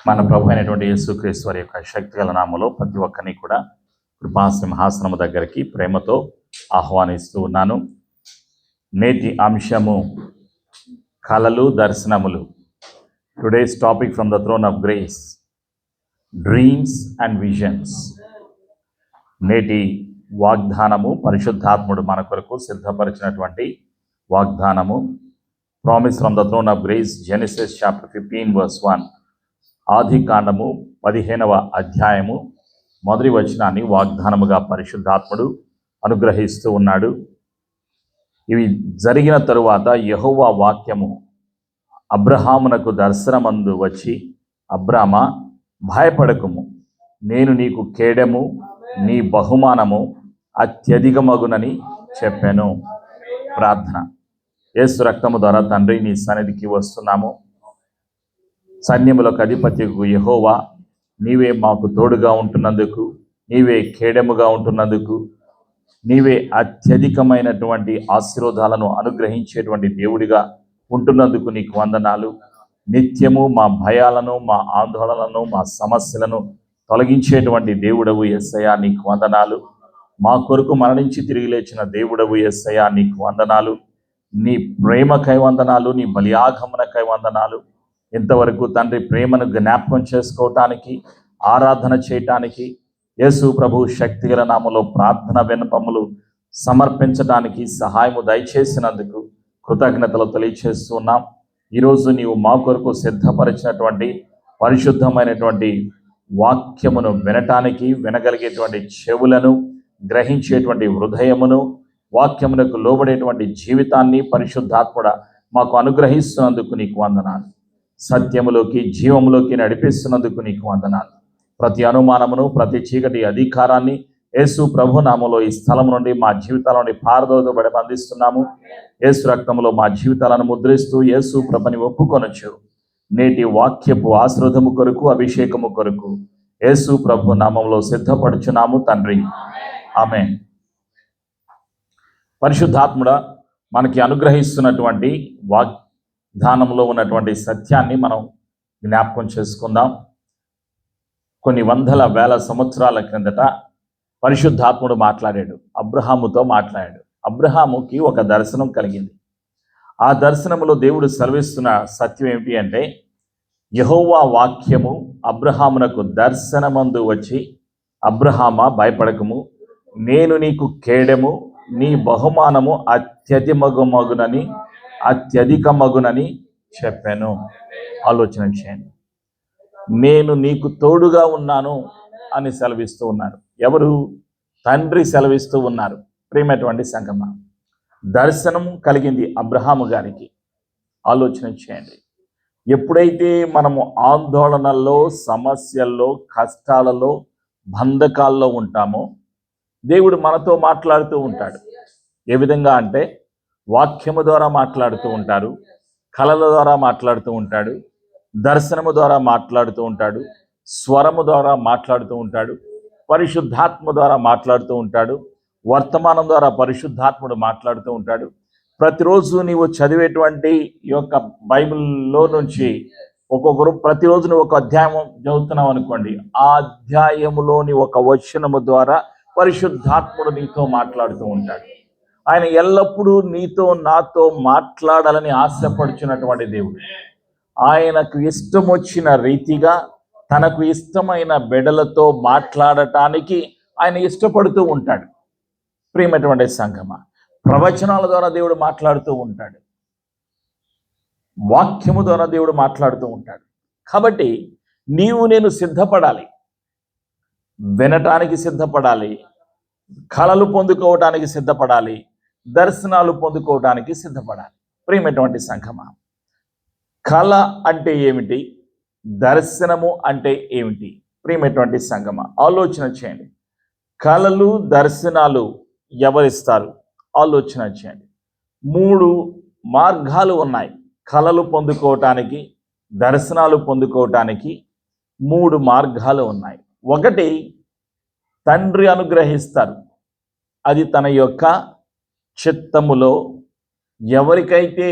మన ప్రభు అయినటువంటి యేసుక్రీస్తు వారి యొక్క శక్తిగల నామములో ప్రతి ఒక్కరిని కూడా కృపా సింహాసనము దగ్గరికి ప్రేమతో ఆహ్వానిస్తూ ఉన్నాను. నేటి అంశము కలలు దర్శనములు. Today's topic from the throne of grace, dreams and visions. నేటి వాగ్దానము పరిశుద్ధాత్ముడు మన కొరకు సిద్ధపరిచినటువంటి వాగ్దానము. Promise from the throne of grace, Genesis chapter 15 verse 1. ఆది కాండము 15వ అధ్యాయము మొదటి వచనాన్ని వాగ్దానముగా పరిశుద్ధాత్ముడు అనుగ్రహిస్తూ ఉన్నాడు. ఇవి జరిగిన తరువాత యెహోవా వాక్యము అబ్రహామునకు దర్శనమందు వచ్చి, అబ్రామా, భయపడకుము, నేను నీకు కేడెము, నీ బహుమానము అత్యధికమగునని చెప్పాను. ప్రార్థన. యేసు రక్తము ద్వారా తండ్రి నీ సన్నిధికి వస్తున్నాము. సైన్యములకు అధిపతికు యెహోవా, నీవే మాకు తోడుగా ఉంటున్నందుకు, నీవే కేడెముగా ఉంటున్నందుకు, నీవే అత్యధికమైనటువంటి ఆశీర్వాదాలను అనుగ్రహించేటువంటి దేవుడిగా ఉంటున్నందుకు నీకు వందనాలు. నిత్యము మా భయాలను, మా ఆందోళనలను, మా సమస్యలను తొలగించేటువంటి దేవుడవు యేసయ్యా నీకు వందనాలు. మా కొరకు మరణించి తిరిగి లేచిన దేవుడవు యేసయ్యా నీకు వందనాలు. నీ ప్రేమకై వందనాలు, నీ బలియాగమనకై వందనాలు. ఇంతవరకు తండ్రి ప్రేమను జ్ఞాపకం చేసుకోవటానికి, ఆరాధన చేయటానికి, యేసు ప్రభు శక్తిగల నామములో ప్రార్థన విన్నపములు సమర్పించడానికి సహాయము దయచేసినందుకు కృతజ్ఞతలు తెలియచేస్తున్నాం. ఈరోజు నీవు మా కొరకు సిద్ధపరిచినటువంటి పరిశుద్ధమైనటువంటి వాక్యమును వినటానికి, వినగలిగేటువంటి చెవులను, గ్రహించేటువంటి హృదయమును, వాక్యమునకు లోబడేటువంటి జీవితాన్ని పరిశుద్ధాత్ముడ మాకు అనుగ్రహిస్తున్నందుకు నీకు వందనాలు. సత్యములోకి, జీవములోకి నడిపిస్తున్నందుకు నీకు వందనాలు. ప్రతి అనుమానమును, ప్రతి చీకటి అధికారాన్ని యేసు ప్రభు నామములో ఈ స్థలం నుండి మా జీవితాల నుండి పారదోలబడి బంధిస్తున్నాము. యేసు రక్తములో మా జీవితాలను ముద్రిస్తూ యేసు ప్రభుని ఒప్పుకొనొచ్చు. నేటి వాక్యపు ఆశీర్వాదము కొరకు, అభిషేకము కొరకు యేసు ప్రభు నామములో సిద్ధపడుచున్నాము తండ్రి. ఆమేన్. పరిశుద్ధాత్ముడ మనకి అనుగ్రహిస్తున్నటువంటి వాగ్దానంలో ఉన్నటువంటి సత్యాన్ని మనం జ్ఞాపకం చేసుకుందాం. కొన్ని వందల వేల సంవత్సరాల క్రిందట పరిశుద్ధాత్ముడు మాట్లాడాడు, అబ్రహాముతో మాట్లాడాడు. అబ్రహాముకి ఒక దర్శనం కలిగింది. ఆ దర్శనములో దేవుడు సెలవిస్తున్న సత్యం ఏమిటి అంటే, యెహోవా వాక్యము అబ్రహామునకు దర్శనమందు వచ్చి, అబ్రహామా భయపడకము, నేను నీకు కేడెము, నీ బహుమానము అత్యధికమగునని చెప్పాను. ఆలోచన చేయండి. నేను నీకు తోడుగా ఉన్నాను అని సెలవిస్తూ ఉన్నారు. ఎవరు? తండ్రి సెలవిస్తూ ఉన్నారు. ప్రియమైనటువంటి సంగమ, దర్శనం కలిగింది అబ్రహాము గారికి. ఆలోచన చేయండి. ఎప్పుడైతే మనము ఆందోళనల్లో, సమస్యల్లో, కష్టాలలో, బంధకాల్లో ఉంటామో దేవుడు మనతో మాట్లాడుతూ ఉంటాడు. ఏ విధంగా అంటే, వాక్యము ద్వారా మాట్లాడుతూ ఉంటారు, కళల ద్వారా మాట్లాడుతూ ఉంటాడు, దర్శనము ద్వారా మాట్లాడుతూ ఉంటాడు, స్వరము ద్వారా మాట్లాడుతూ ఉంటాడు, పరిశుద్ధాత్మ ద్వారా మాట్లాడుతూ ఉంటాడు, వర్తమానం ద్వారా పరిశుద్ధాత్ముడు మాట్లాడుతూ ఉంటాడు. ప్రతిరోజు నీవు చదివేటువంటి ఈ యొక్క బైబిల్లో నుంచి ఒక్కొక్కరు ప్రతిరోజు నువ్వు ఒక అధ్యాయం చదువుతున్నావు అనుకోండి, ఆ అధ్యాయములోని ఒక వచనము ద్వారా పరిశుద్ధాత్ముడు నీతో మాట్లాడుతూ ఉంటాడు. ఆయన ఎల్లప్పుడూ నీతో, నాతో మాట్లాడాలని ఆశపడుచున్నటువంటి దేవుడు. ఆయనకు ఇష్టం వచ్చిన రీతిగా తనకు ఇష్టమైన బిడ్డలతో మాట్లాడటానికి ఆయన ఇష్టపడుతూ ఉంటాడు. ప్రియమైనటువంటి సంగమ, ప్రవచనాల ద్వారా దేవుడు మాట్లాడుతూ ఉంటాడు, వాక్యము ద్వారా దేవుడు మాట్లాడుతూ ఉంటాడు. కాబట్టి నీవు నేను సిద్ధపడాలి, వినటానికి సిద్ధపడాలి, కళలు పొందుకోవటానికి సిద్ధపడాలి, దర్శనాలు పొందుకోవటానికి సిద్ధపడాలి. ప్రియమైనటువంటి సంగమ, కళ అంటే ఏమిటి? దర్శనము అంటే ఏమిటి? ప్రియమైనటువంటి సంగమ, ఆలోచన చేయండి. కళలు, దర్శనాలు ఎవరిస్తారు? ఆలోచన చేయండి. 3 మార్గాలు ఉన్నాయి కళలు పొందుకోవటానికి, దర్శనాలు పొందుకోవటానికి 3 మార్గాలు ఉన్నాయి. ఒకటి, తండ్రి అనుగ్రహిస్తారు. అది తన యొక్క చిత్తములో ఎవరికైతే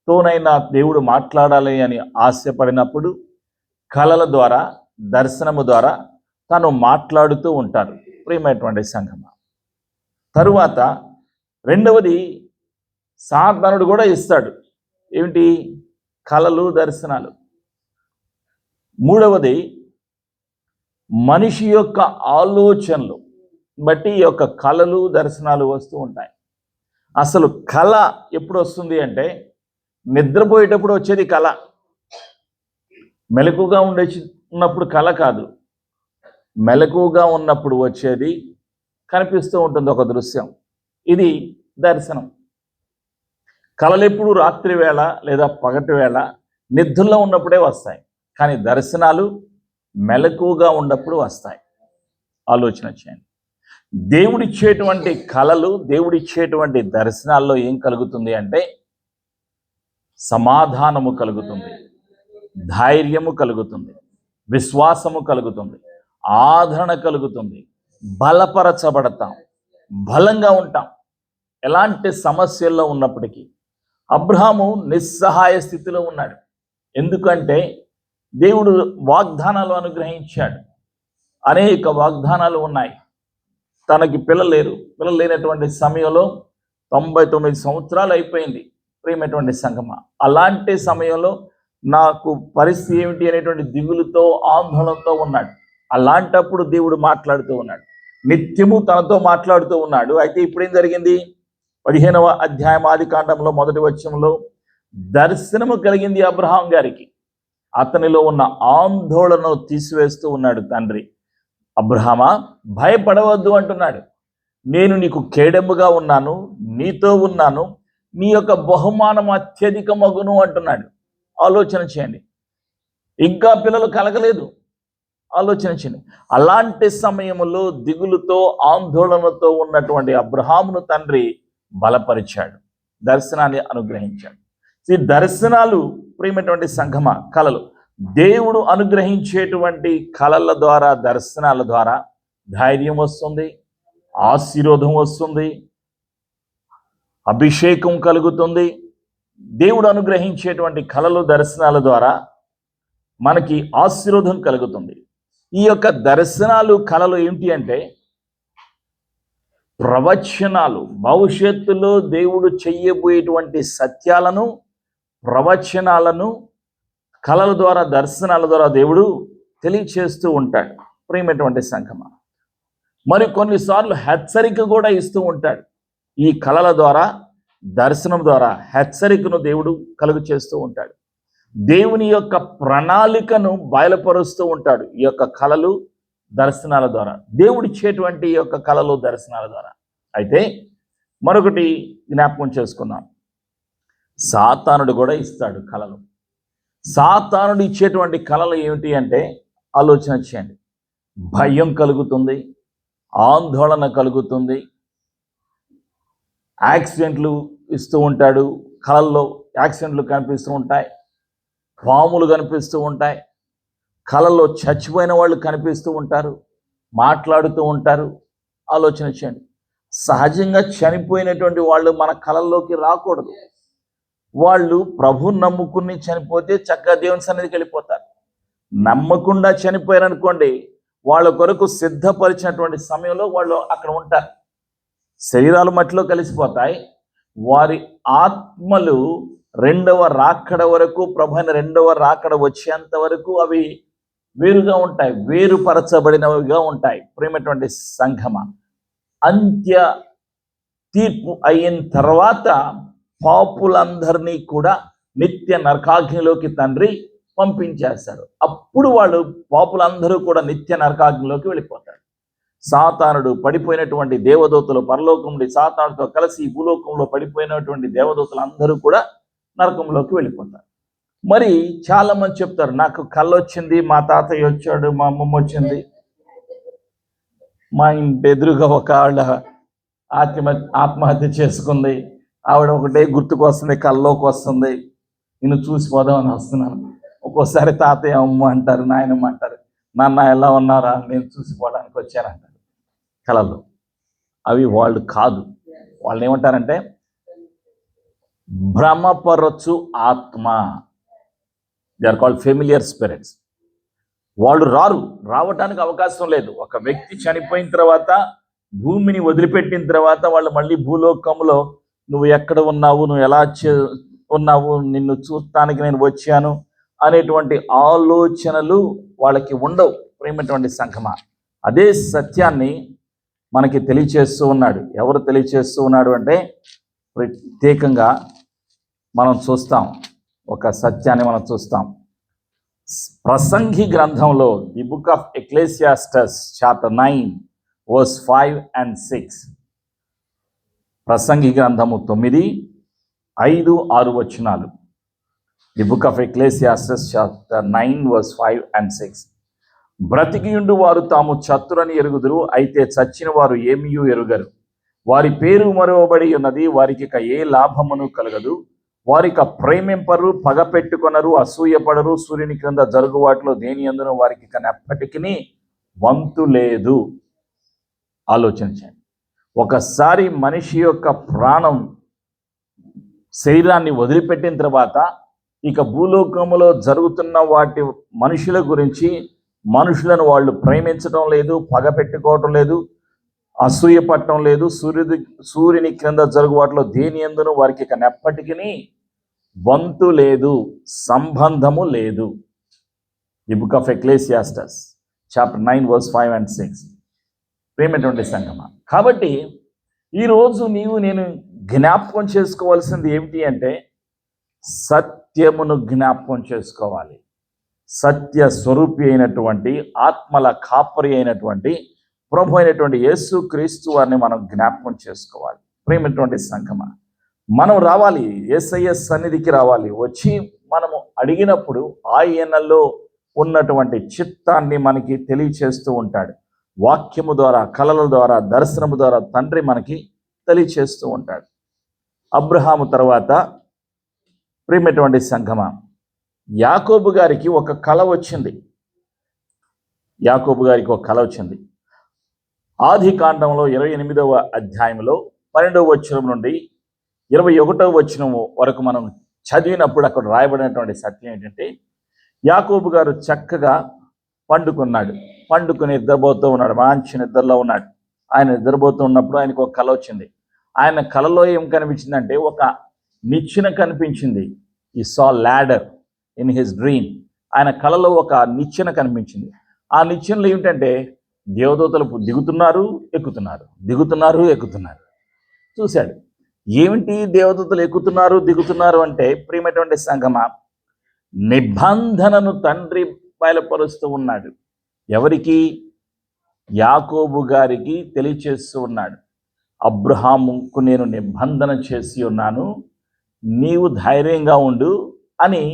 తోనైనా దేవుడు మాట్లాడాలి అని ఆశపడినప్పుడు కళల ద్వారా, దర్శనము ద్వారా తను మాట్లాడుతూ ఉంటారు ప్రియమైనటువంటి సంఘమా. తరువాత రెండవది సాతానుడు కూడా ఇస్తాడు. ఏమిటి? కళలు, దర్శనాలు. మూడవది మనిషి యొక్క ఆలోచనలు బట్టి ఈ యొక్క కళలు, దర్శనాలు వస్తూ ఉంటాయి. అసలు కళ ఎప్పుడు వస్తుంది అంటే నిద్రపోయేటప్పుడు వచ్చేది కళ. మెలకుగా ఉన్నప్పుడు కళ కాదు, మెలకుగా ఉన్నప్పుడు వచ్చేది కనిపిస్తూ ఉంటుంది ఒక దృశ్యం. ఇది దర్శనం. కళలు ఎప్పుడు రాత్రి వేళ లేదా పగటి వేళ నిద్రలో ఉన్నప్పుడే వస్తాయి, కానీ దర్శనాలు మెలకుగా ఉన్నప్పుడు వస్తాయి. ఆలోచన చేయండి. దేవుడిచ్చేటువంటి కళలు, దేవుడిచ్చేటువంటి దర్శనాల్లో ఏం కలుగుతుంది అంటే సమాధానము కలుగుతుంది, ధైర్యము కలుగుతుంది, విశ్వాసము కలుగుతుంది, ఆదరణ కలుగుతుంది, బలపరచబడతాం, బలంగా ఉంటాం. ఎలాంటి సమస్యల్లో ఉన్నప్పటికీ అబ్రహాము నిస్సహాయ స్థితిలో ఉన్నాడు. ఎందుకంటే దేవుడు వాగ్దానాలు అనుగ్రహించాడు. అనేక వాగ్దానాలు ఉన్నాయి. తనకి పిల్లలు లేనటువంటి సమయంలో 99 సంవత్సరాలు అయిపోయింది ప్రియమైనటువంటి సంగమా. అలాంటి సమయంలో నాకు పరిస్థితి ఏమిటి అనేటువంటి దిగులుతో, ఆందోళనతో ఉన్నాడు. అలాంటప్పుడు దేవుడు మాట్లాడుతూ ఉన్నాడు, నిత్యము తనతో మాట్లాడుతూ ఉన్నాడు. అయితే ఇప్పుడేం జరిగింది? 15వ అధ్యాయం ఆదికాండంలో 1వ వచనంలో దర్శనము కలిగింది అబ్రహాం గారికి. అతనిలో ఉన్న ఆందోళనను తీసివేస్తూ ఉన్నాడు తండ్రి. అబ్రహామా, భయపడవద్దు అంటున్నాడు. నేను నీకు కేడెముగా ఉన్నాను, నీతో ఉన్నాను, నీ యొక్క బహుమానం అత్యధికమగును అంటున్నాడు. ఆలోచన చేయండి. ఇంకా పిల్లలు కలగలేదు. ఆలోచన చేయండి. అలాంటి సమయంలో దిగులుతో, ఆందోళనతో ఉన్నటువంటి అబ్రహామును తండ్రి బలపరిచాడు, దర్శనాన్ని అనుగ్రహించాడు. ఈ దర్శనాలు ప్రియమైనటువంటి సంఘమ, కళలు, దేవుడు అనుగ్రహించేటువంటి కళల ద్వారా, దర్శనాల ద్వారా ధైర్యం వస్తుంది, ఆశీర్వాదం వస్తుంది, అభిషేకం కలుగుతుంది. దేవుడు అనుగ్రహించేటువంటి కళలు, దర్శనాల ద్వారా మనకి ఆశీర్వాదం కలుగుతుంది. ఈ యొక్క దర్శనాలు, కళలు ఏంటి అంటే ప్రవచనాలు. భవిష్యత్తులో దేవుడు చెయ్యబోయేటువంటి సత్యాలను, ప్రవచనాలను కళల ద్వారా, దర్శనాల ద్వారా దేవుడు తెలియచేస్తూ ఉంటాడు ప్రియమైనటువంటి సంఘమా. మరి కొన్నిసార్లు హెచ్చరిక కూడా ఇస్తూ ఉంటాడు. ఈ కళల ద్వారా, దర్శనం ద్వారా హెచ్చరికను దేవుడు కలుగు చేస్తూ ఉంటాడు. దేవుని యొక్క ప్రణాళికను బయలుపరుస్తూ ఉంటాడు ఈ యొక్క కళలు, దర్శనాల ద్వారా, దేవుడిచ్చేటువంటి ఈ యొక్క కళలు, దర్శనాల ద్వారా. అయితే మరొకటి జ్ఞాపకం చేసుకుందాం. సాతానుడు కూడా ఇస్తాడు కళలు. సాతానుడు ఇచ్చేటువంటి కళలు ఏమిటి అంటే ఆలోచన చేయండి. భయం కలుగుతుంది, ఆందోళన కలుగుతుంది, యాక్సిడెంట్లు ఇస్తూ ఉంటాడు. కళల్లో యాక్సిడెంట్లు కనిపిస్తూ ఉంటాయి, పాములు కనిపిస్తూ ఉంటాయి, కళల్లో చచ్చిపోయిన వాళ్ళు కనిపిస్తూ ఉంటారు, మాట్లాడుతూ ఉంటారు. ఆలోచన చేయండి. సహజంగా చనిపోయినటువంటి వాళ్ళు మన కళల్లోకి రాకూడదు. వాళ్ళు ప్రభుని నమ్ముకుని చనిపోతే చక్కగా దేవుని సన్నిధికి వెళ్ళిపోతారు. నమ్మకుండా చనిపోయారనుకోండి, వాళ్ళ కొరకు సిద్ధపరిచినటువంటి సమయంలో వాళ్ళు అక్కడ ఉంటారు. శరీరాలు మట్టిలో కలిసిపోతాయి. వారి ఆత్మలు రెండవ రాకడ వరకు, ప్రభు అయిన రెండవ రాకడ వచ్చేంత వరకు అవి వేరుగా ఉంటాయి, వేరుపరచబడినవిగా ఉంటాయి ప్రేమటువంటి సంఘమ. అంత్య తీర్పు అయిన తర్వాత పాపులందరినీ కూడా నిత్య నరకాగ్నిలోకి తండ్రి పంపించేస్తారు. అప్పుడు వాళ్ళు, పాపులందరూ కూడా నిత్య నరకాగ్నిలోకి వెళ్ళిపోతారు. సాతానుడు, పడిపోయినటువంటి దేవదూతలు, పరలోకం నుండి సాతానుడితో కలిసి భూలోకంలో పడిపోయినటువంటి దేవదూతలు అందరూ కూడా నరకంలోకి వెళ్ళిపోతారు. మరి చాలా మంది చెప్తారు, నాకు కళ్ళు వచ్చింది, మా తాతయ్య వచ్చాడు, మా అమ్మమ్మ వచ్చింది, మా ఇంటి ఎదురుగా ఒక ఆవిడ ఆత్మహత్య చేసుకుంది, ఆవిడ ఒకటే గుర్తుకు వస్తుంది, కల్లోకి వస్తుంది, నేను చూసిపోదామని వస్తున్నాను. ఒక్కోసారి తాతయ్య అమ్మ అంటారు, నాయనమ్మ అంటారు, నాన్న ఎలా ఉన్నారా, నేను చూసిపోవడానికి వచ్చానంటారు కళలు. అవి వాళ్ళు కాదు. వాళ్ళు ఏమంటారంటే భ్రమపరచు ఆత్మ. They are called familiar spirits. వాళ్ళు రావటానికి అవకాశం లేదు. ఒక వ్యక్తి చనిపోయిన తర్వాత, భూమిని వదిలిపెట్టిన తర్వాత వాళ్ళు మళ్ళీ భూలోకంలో నువ్వు ఎక్కడ ఉన్నావు, నువ్వు ఎలా ఉన్నావు, నిన్ను చూడటానికి నేను వచ్చాను అనేటువంటి ఆలోచనలు వాళ్ళకి ఉండవు. ప్రేమటువంటి సంఘమా, అదే సత్యాన్ని మనకి తెలియచేస్తూ ఉన్నాడు. ఎవరు తెలియచేస్తూ ఉన్నాడు అంటే, ప్రత్యేకంగా మనం చూస్తాం, ఒక సత్యాన్ని మనం చూస్తాం. ప్రసంగి గ్రంథంలో the book of Ecclesiastes chapter 9 verse 5 and 6. ప్రసంగి గ్రంథము 9, 5, 6 వచనాలు. The book of Ecclesiastes chapter 9 verse 5 and 6. బ్రతికియుండు వారు తాము చతురని ఎరుగుదురు, అయితే చచ్చిన వారు ఏమీయూ ఎరుగరు. వారి పేరు మరువబడి ఉన్నది, వారికి ఇక ఏ లాభమును కలగదు. వారిక ప్రేమింపరు, పగ పెట్టుకొనరు, అసూయపడరు. సూర్యుని క్రింద జరుగు వాటిలో దేని యందును వారికి ఎప్పటికీ వంతు లేదు. ఆలోచించండి. ఒకసారి మనిషి యొక్క ప్రాణం శరీరాన్ని వదిలిపెట్టిన తర్వాత ఇక భూలోకములో జరుగుతున్న వాటి మనుషుల గురించి, మనుషులను వాళ్ళు ప్రేమించడం లేదు, పగ పెట్టుకోవటం లేదు, అసూయ పట్టడం లేదు. సూర్యుని క్రింద జరుగు వాటిలో దేని యందును వారికి ఇక ఎప్పటికీ వంతు లేదు, సంబంధము లేదు. The book of Ecclesiastes chapter 9 verse 5 and 6. ప్రేమటువంటి సంగమా, కాబట్టి ఈరోజు నీవు నేను జ్ఞాపకం చేసుకోవాల్సింది ఏమిటి అంటే, సత్యమును జ్ఞాపకం చేసుకోవాలి. సత్య స్వరూపి అయినటువంటి, ఆత్మల కాపరి అయినటువంటి ప్రభు అయినటువంటి యేసు క్రీస్తు వారిని మనం జ్ఞాపకం చేసుకోవాలి. ప్రేమటువంటి సంగమా, మనం రావాలి, యేసయ్య సన్నిధికి రావాలి. వచ్చి మనము అడిగినప్పుడు ఆయనలో ఉన్నటువంటి చిత్తాన్ని మనకి తెలియచేస్తూ ఉంటాడు. వాక్యము ద్వారా, కళల ద్వారా, దర్శనము ద్వారా తండ్రి మనకి తెలియచేస్తూ ఉంటాడు. అబ్రహాము తర్వాత ప్రేమటువంటి సంగమా, యాకోబు గారికి ఒక కళ వచ్చింది. ఆది కాండంలో 28వ అధ్యాయంలో 12వ వచనం నుండి 21వ వచనం వరకు మనం చదివినప్పుడు అక్కడ రాయబడినటువంటి సత్యం ఏంటంటే, యాకోబు గారు చక్కగా పండుకుని నిద్రపోతూ ఉన్నాడు, మంచి నిద్రలో ఉన్నాడు. ఆయన నిద్రపోతూ ఉన్నప్పుడు ఆయనకు ఒక కళ వచ్చింది. ఆయన కళలో ఏం కనిపించిందంటే, ఒక నిచ్చెన కనిపించింది. ఈ సా ల్యాడర్ ఇన్ హిస్ డ్రీమ్. ఆయన కళలో ఒక నిచ్చెన కనిపించింది. ఆ నిచ్చెనలో ఏమిటంటే, దేవదూతలు దిగుతున్నారు, ఎక్కుతున్నారు. చూశాడు, ఏమిటి దేవదూతలు ఎక్కుతున్నారు, దిగుతున్నారు అంటే, ప్రియమైనటువంటి సంగమా, నిబంధనను తండ్రి బయలుపరుస్తూ ఉన్నాడు. ఎవరికి? యాకోబు గారికి తెలియచేస్తూ ఉన్నాడు. అబ్రహాముకు నేను నిబంధన చేసి ఉన్నాను, నీవు ధైర్యంగా ఉండు అని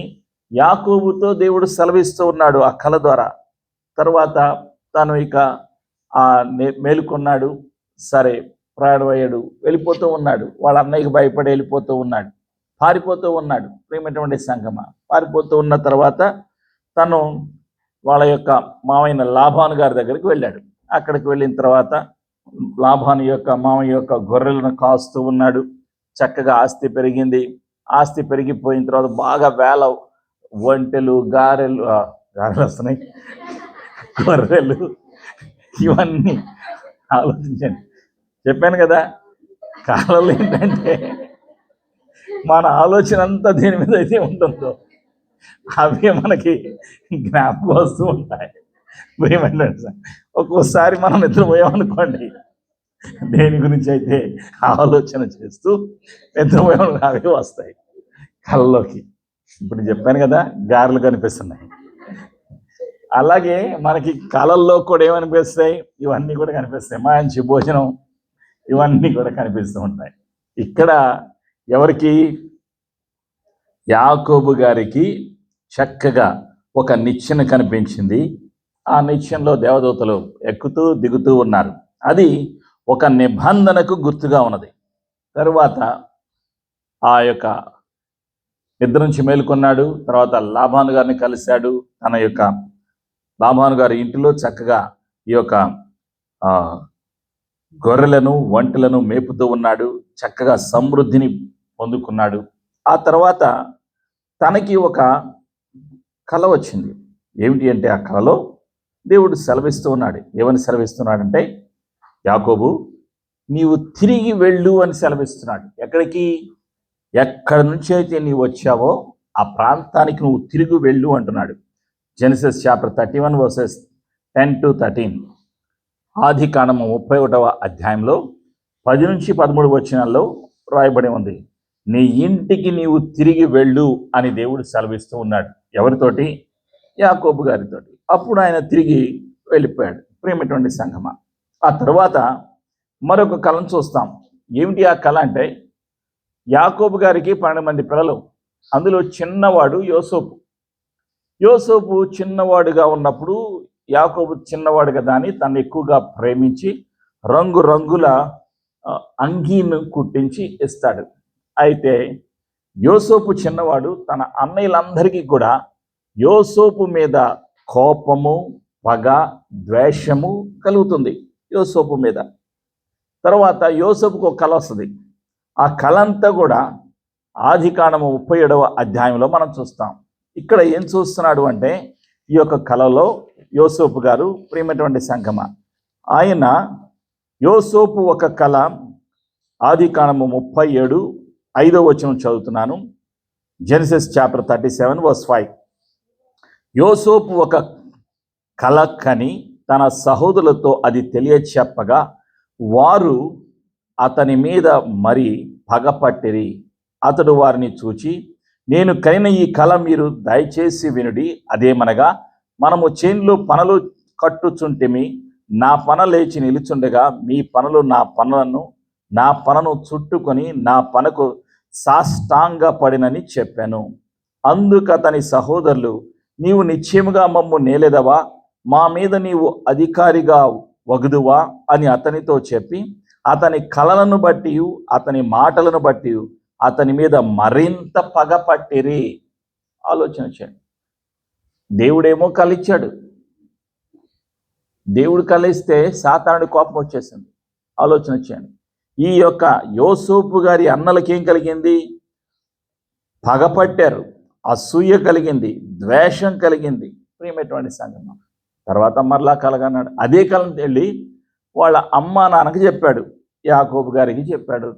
యాకోబుతో దేవుడు సెలవిస్తూ ఉన్నాడు ఆ కళ ద్వారా. తర్వాత తను ఇక మేలుకున్నాడు. సరే, ప్రయాణమయ్యాడు, వెళ్ళిపోతూ ఉన్నాడు. వాళ్ళ అన్నయ్యకి భయపడి వెళ్ళిపోతూ ఉన్నాడు, పారిపోతూ ఉన్నాడు. ప్రేమటువంటి సంగమా, పారిపోతూ ఉన్న తర్వాత తను వాళ్ళ యొక్క మామయ్య లాభాను గారి దగ్గరికి వెళ్ళాడు. అక్కడికి వెళ్ళిన తర్వాత లాభాను యొక్క మామయ్య యొక్క గొర్రెలను కాస్తూ ఉన్నాడు. చక్కగా ఆస్తి పెరిగింది. ఆస్తి పెరిగిపోయిన తర్వాత బాగా వేల ఒంటెలు, గారెలు వస్తున్నాయి, గొర్రెలు, ఇవన్నీ. ఆలోచించండి, చెప్పాను కదా, కాలంలో ఏంటంటే మన ఆలోచన అంతా దేని మీద అయితే ఉంటుందో అవే మనకి జ్ఞాపకం వస్తూ ఉంటాయి. ఒక్కోసారి మనం నిద్రపోయామనుకోండి, దేని గురించి అయితే ఆలోచన చేస్తూ నిద్రపోయామని అవే వస్తాయి కళ్ళలోకి. ఇప్పుడు చెప్పాను కదా, గారెలు కనిపిస్తున్నాయి. అలాగే మనకి కళల్లో కూడా ఏమనిపిస్తాయి, ఇవన్నీ కూడా కనిపిస్తాయి. మంచి భోజనం, ఇవన్నీ కూడా కనిపిస్తూ ఉంటాయి. ఇక్కడ ఎవరికి? యాకోబు గారికి చక్కగా ఒక నిచ్చెన కనిపించింది. ఆ నిచ్చెనలో దేవదూతలు ఎక్కుతూ దిగుతూ ఉన్నారు. అది ఒక నిబంధనకు గుర్తుగా ఉన్నది. తరువాత ఆ యొక్క నిద్ర నుంచి మేలుకున్నాడు. తర్వాత లాభాను గారిని కలిశాడు. తన యొక్క లాభాను గారి ఇంటిలో చక్కగా ఈ యొక్క గొర్రెలను, ఒంటెలను మేపుతూ ఉన్నాడు. చక్కగా సమృద్ధిని పొందుకున్నాడు. ఆ తర్వాత తనకి ఒక కళ వచ్చింది. ఏమిటి అంటే ఆ కలలో దేవుడు సెలవిస్తూ ఉన్నాడు. ఏమని సెలవిస్తున్నాడంటే, యాకోబు నీవు తిరిగి వెళ్ళు అని సెలవిస్తున్నాడు. ఎక్కడికి? ఎక్కడి నుంచి అయితే నీవు వచ్చావో ఆ ప్రాంతానికి నువ్వు తిరిగి వెళ్ళు అంటున్నాడు. Genesis chapter 31 versus 10 to 13. ఆది కాండము 31వ అధ్యాయంలో 10 నుంచి 13 వచనాల్లో రాయబడి ఉంది, నీ ఇంటికి నీవు తిరిగి వెళ్ళు అని దేవుడు సెలవిస్తూ ఉన్నాడు. ఎవరితోటి? యాకోబు గారితోటి. అప్పుడు ఆయన తిరిగి వెళ్ళిపోయాడు. ప్రియమైనటువంటి సంగమా, ఆ తర్వాత మరొక కళను చూస్తాం. ఏమిటి ఆ కళ అంటే, యాకోబు గారికి 12 మంది పిల్లలు, అందులో చిన్నవాడు యోసేపు. యోసేపు చిన్నవాడుగా ఉన్నప్పుడు యాకోబు చిన్నవాడు కదా అని తను ఎక్కువగా ప్రేమించి రంగురంగుల అంగీను కుట్టించి ఇస్తాడు. అయితే యోసేపు చిన్నవాడు, తన అన్నయ్యలందరికీ కూడా యోసేపు మీద కోపము, పగ, ద్వేషము కలుగుతుంది యోసేపు మీద. తర్వాత యోసేపుకు ఒక కళ వస్తుంది. ఆ కళ అంతా కూడా ఆది కాండము 37వ అధ్యాయంలో మనం చూస్తాం. ఇక్కడ ఏం చూస్తున్నాడు అంటే, ఈ యొక్క కళలో యోసేపు గారు, ప్రియమైనటువంటి సంగమ, ఆయన యోసేపు ఒక కళ, ఆది కాండము 37:5 వచనం చదువుతున్నాను. Genesis chapter 37 verse 5. యోసేపు ఒక కళ కని తన సహోదరులతో అది తెలియచెప్పగా వారు అతని మీద మరి పగపట్టిరి. అతడు వారిని చూచి, నేను కనిన ఈ కళ మీరు దయచేసి వినుడి. అదేమనగా, మనము చేనులో పనులు కట్టుచుంటిమి, నా పన లేచి నిలుచుండగా మీ పనులు నా పనను చుట్టుకొని నా పనకు సాష్టాంగ పడినని చెప్పాను. అందుకు అతని సహోదరులు, నీవు నిశ్చయముగా మమ్ము నేలెదవా, మా మీద నీవు అధికారిగా వగుదువా అని అతనితో చెప్పి, అతని కళలను బట్టి అతని మాటలను బట్టి అతని మీద మరింత పగపట్టిరి. ఆలోచన చేయండి. దేవుడేమో కలిచ్చాడు. దేవుడు కలిస్తే సాతానుడి కోపం వచ్చేసింది. ఆలోచన చేయండి. ఈ యొక్క యోసేపు గారి అన్నలకి ఏం కలిగింది? పగపట్టారు, అసూయ కలిగింది, ద్వేషం కలిగింది. ప్రియమైనటువంటి సంగమం, తర్వాత మరలా కలగన్నాడు. అదే కళను వెళ్ళి వాళ్ళ అమ్మ నాన్నకి చెప్పాడు, యాకోబు గారికి చెప్పాడు.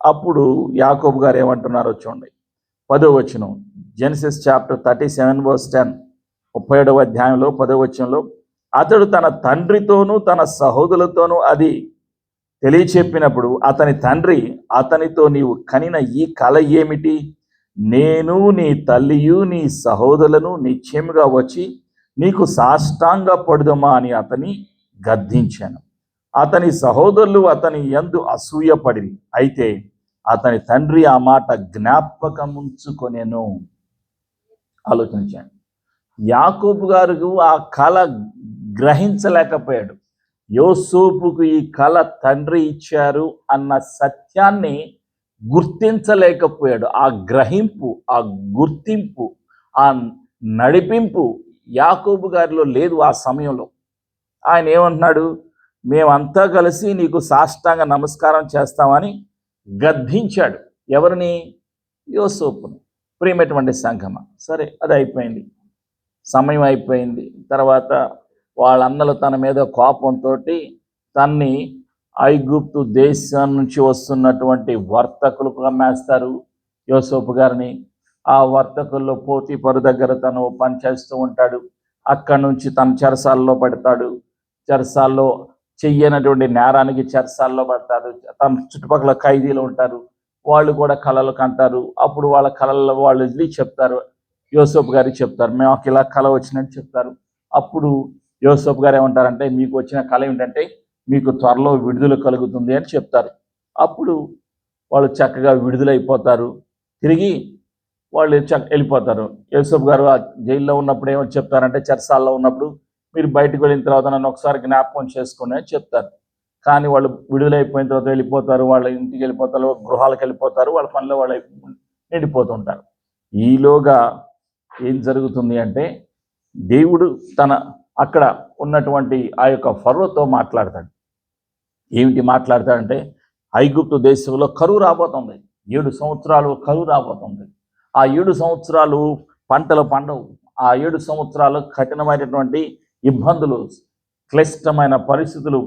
అప్పుడు యాకోబు గారు ఏమంటున్నారో చూడండి. 10వ వచనం, జెనసిస్ చాప్టర్ 37 verse 10, 37వ అధ్యాయంలో 10వ వచనంలో, అతడు తన తండ్రితోనూ తన సహోదరులతోనూ అది తెలియచెప్పినప్పుడు అతని తండ్రి అతనితో, నీవు కనిన ఈ కళ ఏమిటి? నేను నీ తల్లియు నీ సహోదరులను నిశ్చయముగా వచ్చి నీకు సాష్టాంగ పడుదమా అని అతని గద్దించాను. అతని సహోదరులు అతని యందు అసూయపడి, అయితే అతని తండ్రి ఆ మాట జ్ఞాపకముంచుకొనెను. ఆలోచించండి. యాకోబు గారు ఆ కళ గ్రహించలేకపోయాడు. యోసేపుకు ఈ కళ తండ్రి ఇచ్చారు అన్న సత్యాన్ని గుర్తించలేకపోయాడు. ఆ గ్రహింపు, ఆ గుర్తింపు, ఆ నడిపింపు యాకోబు గారిలో లేదు. ఆ సమయంలో ఆయన ఏమంటున్నాడు? మేమంతా కలిసి నీకు సాష్టాంగ నమస్కారం చేస్తామని గద్దించాడు. ఎవరిని? యోసేపుని. ప్రియమైనటువంటి సంఘమ, సరే అది అయిపోయింది, సమయం అయిపోయింది. తర్వాత వాళ్ళ అన్నలు తన మీద కోపంతో తన్ని ఐగుప్తు దేశం నుంచి వస్తున్నటువంటి వర్తకులకు అమ్మేస్తారు యోసేపు గారిని. ఆ వర్తకుల్లో పోతీఫరు దగ్గర తను పనిచేస్తూ ఉంటాడు. అక్కడి నుంచి తన చెరసాల్లో పడతాడు. చెరసాల్లో చెయ్యనటువంటి నేరానికి చెరసాల్లో పడతాడు. తన చుట్టుపక్కల ఖైదీలు ఉంటారు, వాళ్ళు కూడా కళలు కంటారు. అప్పుడు వాళ్ళ కళల్లో వాళ్ళు వెళ్ళి చెప్తారు, యోసేపు గారికి చెప్తారు, మేము ఇలా కళ వచ్చినట్టు చెప్తారు. అప్పుడు యోసేపు గారు ఏమంటారంటే, మీకు వచ్చిన కళ ఏమిటంటే మీకు త్వరలో విడుదల కలుగుతుంది అని చెప్తారు. అప్పుడు వాళ్ళు చక్కగా విడుదలైపోతారు. తిరిగి వాళ్ళు వెళ్ళిపోతారు. యోసేపు గారు ఆ జైల్లో ఉన్నప్పుడు ఏమో చెప్తారంటే, చెరసాల్లో ఉన్నప్పుడు, మీరు బయటకు వెళ్ళిన తర్వాత నన్ను ఒకసారి జ్ఞాపకం చేసుకోండి అని చెప్తారు. కానీ వాళ్ళు విడుదలైపోయిన తర్వాత వెళ్ళిపోతారు, వాళ్ళ ఇంటికి వెళ్ళిపోతారు, గృహాలకు వెళ్ళిపోతారు, వాళ్ళ పనిలో వాళ్ళు నిండిపోతుంటారు. ఈలోగా ఏం జరుగుతుంది అంటే, దేవుడు తన అక్కడ ఉన్నటువంటి ఆ యొక్క ఫరోతో మాట్లాడతాడు. ఏమిటి మాట్లాడతాడంటే, ఐగుప్తు దేశంలో కరువు రాబోతుంది, 7 సంవత్సరాలు కరువు రాబోతుంది. ఆ 7 సంవత్సరాలు పంటలు పండవు, ఆ 7 సంవత్సరాలు కఠినమైనటువంటి ఇబ్బందులు, క్లిష్టమైన పరిస్థితులు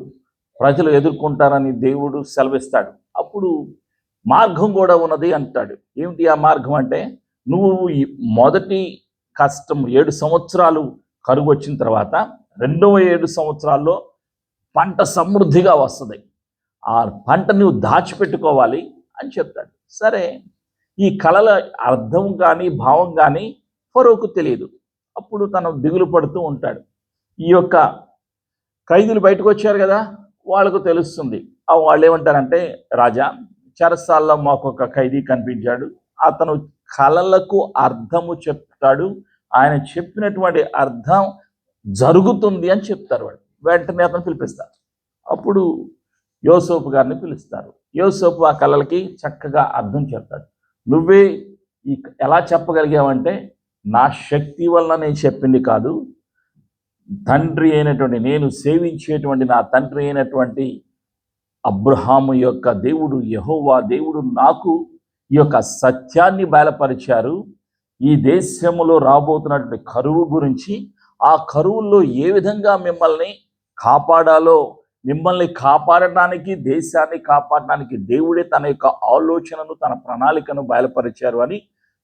ప్రజలు ఎదుర్కొంటారని దేవుడు సెలవిస్తాడు. అప్పుడు మార్గం కూడా ఉన్నది అంటాడు. ఏమిటి ఆ మార్గం అంటే, నువ్వు ఈ మొదటి కష్టం 7 సంవత్సరాలు కరువు వచ్చిన తర్వాత రెండవ 7 సంవత్సరాల్లో పంట సమృద్ధిగా వస్తుంది. ఆ పంట నువ్వు దాచిపెట్టుకోవాలి అని చెప్తాడు. సరే, ఈ కళల అర్థం కానీ భావం కానీ ఫరోకు తెలియదు. అప్పుడు తను దిగులు పడుతూ ఉంటాడు. ఈ యొక్క ఖైదీలు బయటకు వచ్చారు కదా, వాళ్ళకు తెలుస్తుంది. వాళ్ళు ఏమంటారంటే, రాజా, చెరసాల్లో మాకు ఒక ఖైదీ కనిపించాడు, అతను కళలకు అర్థము చెప్తాడు, ఆయన చెప్పినటువంటి అర్థం జరుగుతుంది అని చెప్తారు. వాళ్ళు వెంటనే అతను పిలిపిస్తారు. అప్పుడు యోసేపు గారిని పిలుస్తారు. యోసేపు ఆ కళలకి చక్కగా అర్థం చెప్తాడు. నువ్వే ఎలా చెప్పగలిగావంటే, నా శక్తి వల్ల నేను చెప్పింది కాదు, తండ్రి అయినటువంటి, నేను సేవించేటువంటి నా తండ్రి అయినటువంటి అబ్రహాము యొక్క దేవుడు, యెహోవా దేవుడు నాకు ఈ యొక్క సత్యాన్ని బయలుపరిచారు. ఈ దేశంలో రాబోతున్నటువంటి కరువు గురించి, ఆ కరువుల్లో ఏ విధంగా మిమ్మల్ని కాపాడాలో, మిమ్మల్ని కాపాడటానికి, దేశాన్ని కాపాడటానికి దేవుడే తన యొక్క ఆలోచనను, తన ప్రణాళికను బయలుపరిచారు అని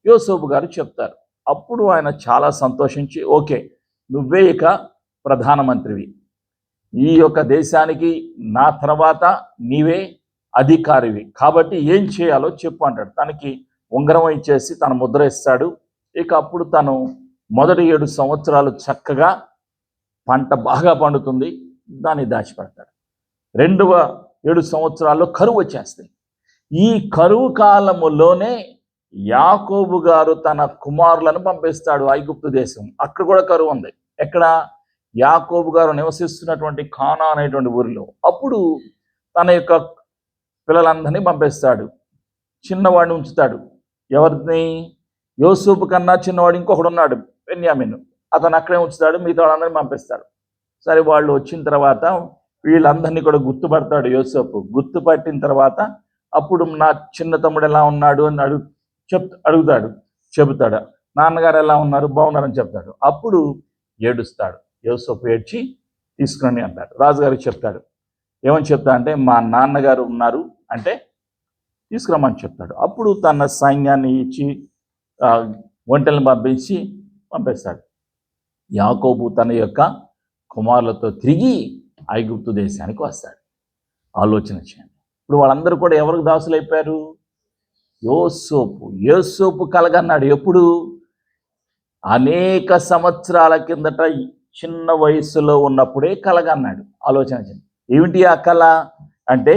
యోసేపు గారు చెప్తారు. అప్పుడు ఆయన చాలా సంతోషించి, ఓకే, నువ్వే ఇక ప్రధానమంత్రివి, ఈ యొక్క దేశానికి నా తర్వాత నీవే అధికారివి, కాబట్టి ఏం చేయాలో చెప్పు అంటాడు. తనకి ఉంగరం ఇచ్చేసి తన ముద్ర ఇస్తాడు. ఇక అప్పుడు తను మొదటి 7 సంవత్సరాలు చక్కగా పంట బాగా పండుతుంది, దాన్ని దాచిపెడతాడు. రెండవ 7 సంవత్సరాల్లో కరువు వచ్చేస్తాయి. ఈ కరువు కాలములోనే యాకోబు గారు తన కుమారులను పంపిస్తాడు ఐగుప్తు దేశం. అక్కడ కూడా కరువు ఉంది. ఎక్కడ? యాకోబు గారు నివసిస్తున్నటువంటి కానా అనేటువంటి ఊరిలో. అప్పుడు తన యొక్క పిల్లలందరినీ పంపిస్తాడు. చిన్నవాడిని ఉంచుతాడు. ఎవరిని? యోసేపు కన్నా చిన్నవాడు ఇంకొకడు ఉన్నాడు, బెన్యామీను. అతను అక్కడే ఉంచుతాడు, మిగతా వాళ్ళందరినీ పంపిస్తాడు. సరే, వాళ్ళు వచ్చిన తర్వాత వీళ్ళందరినీ కూడా గుర్తుపడతాడు యోసేపు. గుర్తుపట్టిన తర్వాత అప్పుడు నా చిన్న తమ్ముడు ఎలా ఉన్నాడు అని అడుగుతాడు. చెబుతాడు. నాన్నగారు ఎలా ఉన్నారు? బాగున్నారని చెప్తాడు. అప్పుడు ఏడుస్తాడు. యోసేపు ఏడ్చి తీసుకురండి అంటాడు. రాజుగారికి చెప్తాడు. ఏమని చెప్తా అంటే, మా నాన్నగారు ఉన్నారు అంటే తీసుకురమ్మని చెప్తాడు. అప్పుడు తన సైన్యాన్ని ఇచ్చి ఒంటెలను పంపిస్తాడు. యాకోబు తన యొక్క కుమారులతో తిరిగి ఐగుప్తు దేశానికి వస్తాడు. ఆలోచన చేయండి. ఇప్పుడు వాళ్ళందరూ కూడా ఎవరికి దాసులైపోయారు? యోసేపు కలగన్నాడు. ఎప్పుడు? అనేక సంవత్సరాల కిందట చిన్న వయసులో ఉన్నప్పుడే కలగన్నాడు. ఆలోచన చేయండి. ఏమిటి ఆ కళ అంటే,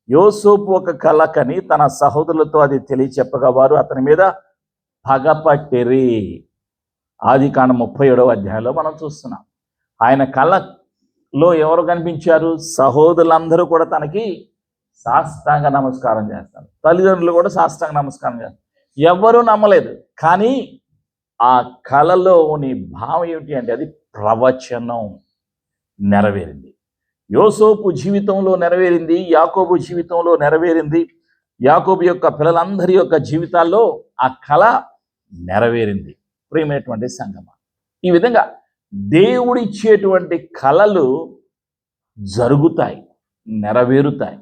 యోసేపు ఒక కళ కని తన సహోదరులతో అది తెలియచెప్పగా వారు అతని మీద పగపట్టిరి. ఆదికాండం 37వ అధ్యాయంలో మనం చూస్తున్నాం. ఆయన కళలో ఎవరు కనిపించారు? సహోదరులందరూ కూడా తనకి సాష్టాంగ నమస్కారం చేస్తారు. తల్లిదండ్రులు కూడా సాష్టాంగ నమస్కారం చేస్తారు. ఎవరూ నమ్మలేదు. కానీ ఆ కళలోని భావం ఏమిటి అంటే, అది ప్రవచనం నెరవేరింది. యోసేపు జీవితంలో నెరవేరింది, యాకోబు జీవితంలో నెరవేరింది, యాకోబు యొక్క పిల్లలందరి యొక్క జీవితాల్లో ఆ కళ నెరవేరింది. ప్రియమైనటువంటి సంగమా, ఈ విధంగా దేవుడిచ్చేటువంటి కళలు జరుగుతాయి, నెరవేరుతాయి.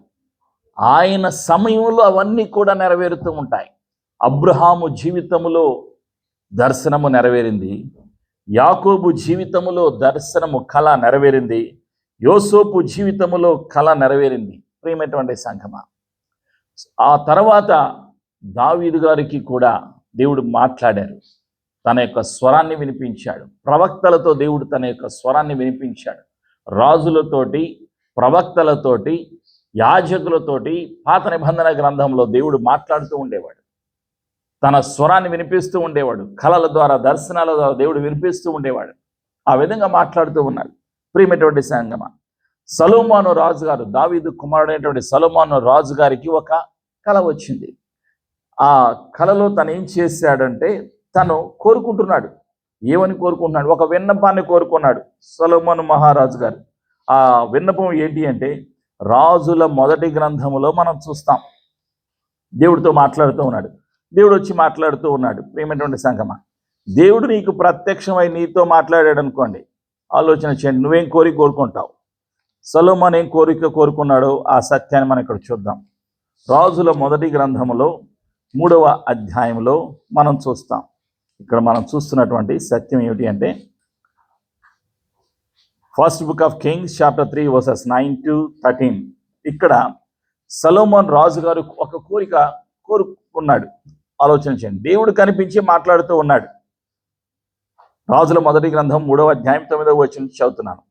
ఆయన సమయంలో అవన్నీ కూడా నెరవేరుతూ ఉంటాయి. అబ్రహాము జీవితంలో దర్శనము నెరవేరింది, యాకోబు జీవితములో దర్శనము కళ నెరవేరింది, యోసేపు జీవితములో కళ నెరవేరింది. ప్రియమైనటువంటి సంఘమా, ఆ తర్వాత దావీదు గారికి కూడా దేవుడు మాట్లాడారు, తన యొక్క స్వరాన్ని వినిపించాడు. ప్రవక్తలతో దేవుడు తన యొక్క స్వరాన్ని వినిపించాడు. రాజులతోటి, ప్రవక్తలతోటి, యాజకులతోటి పాత నిబంధన గ్రంథంలో దేవుడు మాట్లాడుతూ ఉండేవాడు. తన స్వరాన్ని వినిపిస్తూ ఉండేవాడు. కళల ద్వారా, దర్శనాల ద్వారా దేవుడు వినిపిస్తూ ఉండేవాడు. ఆ విధంగా మాట్లాడుతూ ఉన్నాడు. ప్రియమైనటువంటి సంగమా, సొలొమోను రాజు గారు, దావీదు కుమారుడైనటువంటి సొలొమోను రాజు గారికి ఒక కళ వచ్చింది. ఆ కళలో తను ఏం చేశాడంటే, తను కోరుకుంటున్నాడు. ఏమని కోరుకుంటున్నాడు? ఒక విన్నపాన్ని కోరుకున్నాడు సొలొమోను మహారాజు గారు. ఆ విన్నపం ఏంటి అంటే, రాజుల మొదటి గ్రంథములో మనం చూస్తాం. దేవుడితో మాట్లాడుతూ ఉన్నాడు. దేవుడు వచ్చి మాట్లాడుతూ ఉన్నాడు. ప్రియమైనటువంటి సంగమా, దేవుడు నీకు ప్రత్యక్షమై నీతో మాట్లాడాడు అనుకోండి, ఆలోచన చేయండి, నువ్వేం కోరుకుంటావు? సొలొమోను ఏం కోరుకున్నాడో ఆ సత్యాన్ని మనం ఇక్కడ చూద్దాం. రాజుల మొదటి గ్రంథములో 3వ అధ్యాయంలో మనం చూస్తాం. ఇక్కడ మనం చూస్తున్నటువంటి సత్యం ఏమిటి అంటే, first book of Kings chapter 3 versus 9 to 13. ఇక్కడ సొలొమోను రాజు గారు ఒక కోరుకున్నాడు. ఆలోచన చేయండి, దేవుడు కనిపించి మాట్లాడుతూ ఉన్నాడు. రాజుల మొదటి గ్రంథం 3వ అధ్యాయం 9వ వచనం చదువుతున్నాను.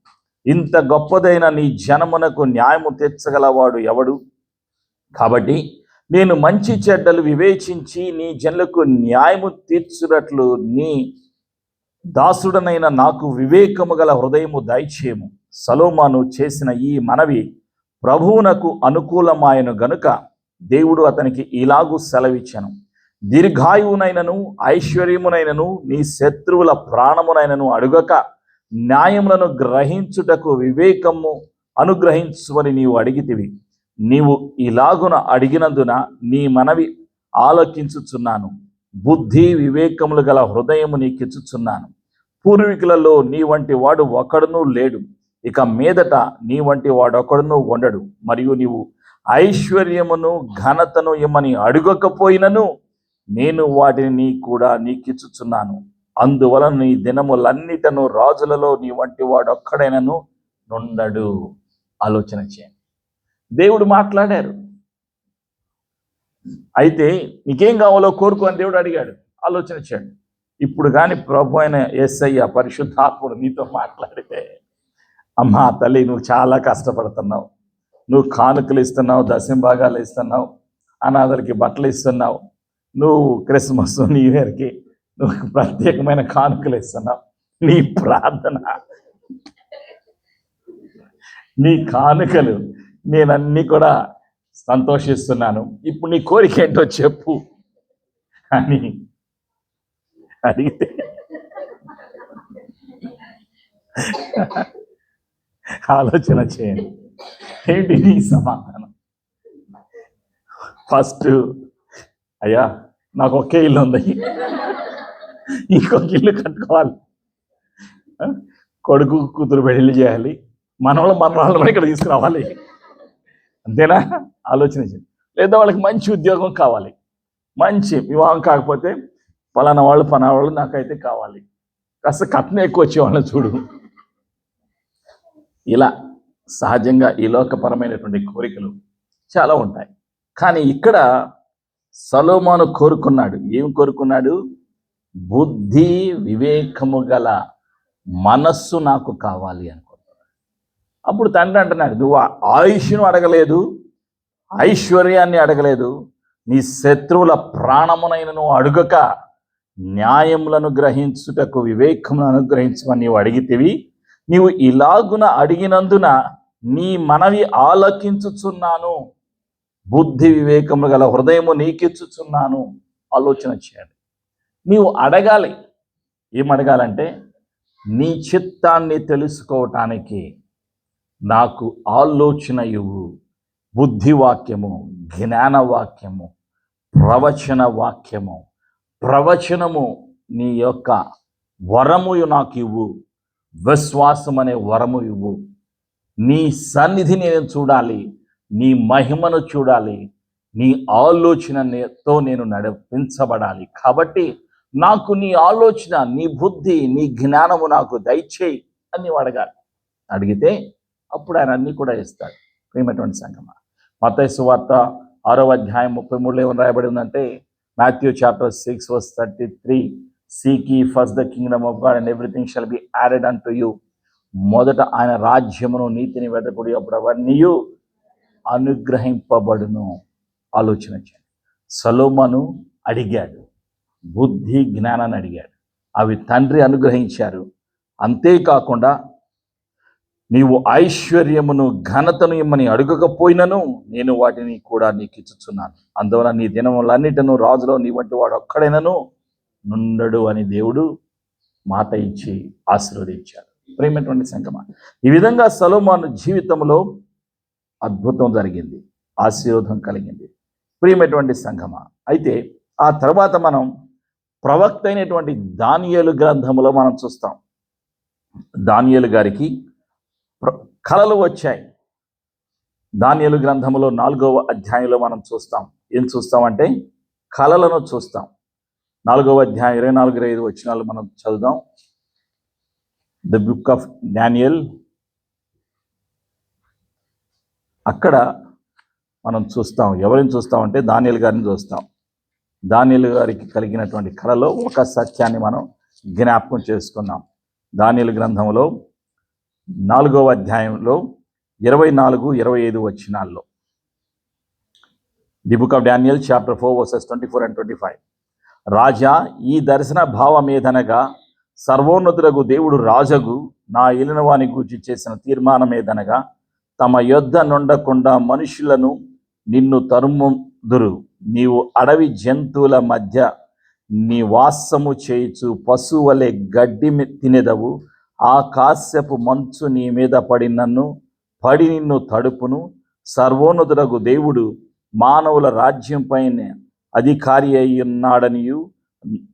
ఇంత గొప్పదైన నీ జనమునకు న్యాయము తీర్చగలవాడు ఎవడు? కాబట్టి నేను మంచి చెడ్డలు వివేచించి నీ జనులకు న్యాయము తీర్చునట్లు నీ దాసుడనైన నాకు వివేకము గల హృదయము దయచేయము. సొలొమోను చేసిన ఈ మనవి ప్రభువునకు అనుకూలమాయను గనుక దేవుడు అతనికి ఇలాగూ సెలవిచ్చెను, దీర్ఘాయువునైనను ఐశ్వర్యమునైనను నీ శత్రువుల ప్రాణమునైనను అడుగక న్యాయములను గ్రహించుటకు వివేకము అనుగ్రహించువని నీవు అడిగితివి. నీవు ఇలాగున అడిగినందున నీ మనవి ఆలకించుచున్నాను. బుద్ధి వివేకములు గల హృదయము నీకిచ్చుచున్నాను. పూర్వీకులలో నీ వంటి వాడు ఒకడునూ లేడు, ఇక మీదట నీ వంటి వాడొకడునూ ఉండడు. మరియు నీవు ఐశ్వర్యమును ఘనతను ఇమ్మని అడుగకపోయినను నేను వాటిని కూడా నీకిచ్చుచున్నాను. అందువలన నీ దినములన్నిటను రాజులలో నీ వంటి వాడొక్కడైనను నుండడు. ఆలోచన చేయండి, దేవుడు మాట్లాడారు. అయితే నీకేం కావాలో కోరుకో అని దేవుడు అడిగాడు. ఆలోచన చేయండి. ఇప్పుడు కానీ ప్రభు అయిన యేసయ్య పరిశుద్ధాత్ముడు నీతో మాట్లాడితే, అమ్మా తల్లి, నువ్వు చాలా కష్టపడుతున్నావు, నువ్వు కానుకలు ఇస్తున్నావు, దశంభాగాలు ఇస్తున్నావు, అనాథలకి బట్టలు ఇస్తున్నావు, నువ్వు క్రిస్మస్ న్యూ ఇయర్కి నువ్వు ప్రత్యేకమైన కానుకలు ఇస్తున్నావు. నీ ప్రార్థన, నీ కానుకలు నేనన్నీ కూడా సంతోషిస్తున్నాను. ఇప్పుడు నీ కోరిక ఏంటో చెప్పు అని అడిగితే ఆలోచన చేయండి, ఏంటి నీ సమాధానం? ఫస్ట్, అయ్యా నాకు ఒకే ఇల్లు ఉంది, ఇంకొక ఇల్లు కట్టుకోవాలి, కొడుకు కూతురు పెళ్లి చేయాలి, మనవాళ్ళని ఇక్కడ తీసుకురావాలి, అంతేనా? ఆలోచన చేయండి. లేదా వాళ్ళకి మంచి ఉద్యోగం కావాలి, మంచి వివాహం కాకపోతే పలానా వాళ్ళు నాకైతే కావాలి, కాస్త కట్నం ఎక్కువ వచ్చేవాళ్ళని చూడు. ఇలా సహజంగా ఈ లోకపరమైనటువంటి కోరికలు చాలా ఉంటాయి. కానీ ఇక్కడ సొలొమోను కోరుకున్నాడు. ఏం కోరుకున్నాడు? బుద్ధి వివేకము గల మనస్సు నాకు కావాలి అనుకుంటున్నాడు. అప్పుడు తండ్రి అంటున్నాడు, నువ్వు ఆయుష్ను అడగలేదు, ఐశ్వర్యాన్ని అడగలేదు, నీ శత్రువుల ప్రాణమునైనను అడుగక న్యాయములను గ్రహించుటకు వివేకమును అనుగ్రహించమని నీవు అడిగితివి. నీవు ఇలాగున అడిగినందున నీ మనవి ఆలకించుచున్నాను. బుద్ధి వివేకము గల హృదయము నీకిచ్చుచున్నాను. ఆలోచన చేయాలి. నీవు అడగాలి. ఏం అడగాలంటే, నీ చిత్తాన్ని తెలుసుకోవటానికి నాకు ఆలోచన ఇవ్వు. బుద్ధివాక్యము, జ్ఞానవాక్యము, ప్రవచన వాక్యము, ప్రవచనము నీ యొక్క వరము నాకు ఇవ్వు. విశ్వాసం అనే వరము ఇవ్వు. నీ సన్నిధిని నేను చూడాలి, నీ మహిమను చూడాలి, నీ ఆలోచనతో నేను నడిపించబడాలి. కాబట్టి నాకు నీ ఆలోచన, నీ బుద్ధి, నీ జ్ఞానము నాకు దయచేయి అని నీవు అడగాలి. అడిగితే అప్పుడు ఆయన అన్నీ కూడా ఇస్తాడు. ప్రియమైనటువంటి సంగమా, మత్తయి సువార్త 6వ అధ్యాయం 33లో ఏమని రాయబడి ఉందంటే, Matthew chapter 6 verse 33, seek ye first the kingdom of God and everything shall be added unto you. మొదట ఆయన రాజ్యమును నీతిని వెతకుడి, అప్పుడు అవన్నీ అనుగ్రహింపబడును. ఆలోచన చేయండి. సొలొమోను అడిగాడు, బుద్ధి జ్ఞానాన్ని అడిగాడు, అవి తండ్రి అనుగ్రహించారు. అంతేకాకుండా నీవు ఐశ్వర్యమును ఘనతను ఇమ్మని అడగకపోయినను నేను వాటిని కూడా నీకు ఇచ్చుచున్నాను. అందువల్ల నీ దినములన్నిటిను రాజులో నీ వంటి వాడు ఒక్కడైనను నుండడు అని దేవుడు మాట ఇచ్చి ఆశీర్వదించారు. ప్రేమైనటువంటి సంగమా, ఈ విధంగా సొలొమోను జీవితంలో అద్భుతం జరిగింది, ఆశీర్వాదం కలిగింది. ప్రియమైనటువంటి సంగమా, అయితే ఆ తర్వాత మనం ప్రవక్త అయినటువంటి దానియేలు గ్రంథములో మనం చూస్తాం. దానియేలు గారికి కలలు వచ్చాయి. దానియేలు గ్రంథములో 4వ అధ్యాయంలో మనం చూస్తాం. ఏం చూస్తామంటే కలలను చూస్తాం. 4వ అధ్యాయం 24-25 వచనాలు మనం చదువుదాం. The book of Daniel. అక్కడ మనం చూస్తాం. ఎవరిని చూస్తామంటే దానియేలు గారిని చూస్తాం. దానియేలు గారికి కలిగినటువంటి కలలో ఒక సత్యాన్ని మనం జ్ఞాపకం చేసుకున్నాం. దానియేలు గ్రంథంలో 4వ అధ్యాయంలో 24-25 వచనాల్లో. The book of Daniel chapter 4 versus 24 and 25. రాజా, ఈ దర్శన భావమేదనగా, సర్వోన్నతులకు దేవుడు రాజగు నా ఏలినవాని గూర్చి చేసిన తీర్మానమేదనగా, తమ యొద్ద నుండకుండా మనుషులను నిన్ను తరుముదురు. నీవు అడవి జంతువుల మధ్య నీ వాసము చేయుచు పశువలే గడ్డి తినెదవు. ఆకాశపు మంచు నీ మీద పడి నిన్ను తడుపును. సర్వోన్నతులకు దేవుడు మానవుల రాజ్యంపైన అధికారి అయి ఉన్నాడనియు,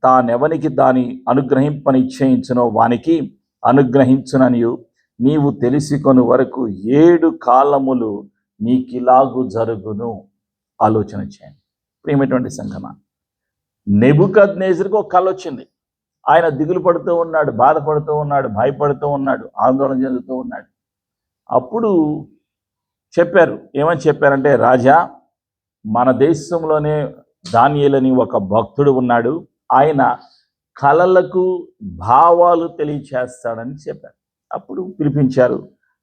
తానెవనికి దాని అనుగ్రహింపనిశ్చయించునో వానికి అనుగ్రహించుననియు నీవు తెలుసుకొని వరకు 7 కాలములు నీకిలాగు జరుగును. ఆలోచన చేయండి ప్రియమైనటువంటి సంగమా. నెబుకద్నెజరుకు ఒక కల వచ్చింది. ఆయన దిగులు పడుతూ ఉన్నాడు, బాధపడుతూ ఉన్నాడు, భయపడుతూ ఉన్నాడు, ఆందోళన చెందుతూ ఉన్నాడు. అప్పుడు చెప్పారు. ఏమని చెప్పారంటే, రాజా, మన దేశంలోనే దానియేలని ఒక భక్తుడు ఉన్నాడు, ఆయన కలలకు భావాలు తెలియచేస్తాడని చెప్పారు. అప్పుడు పిలిపించారు.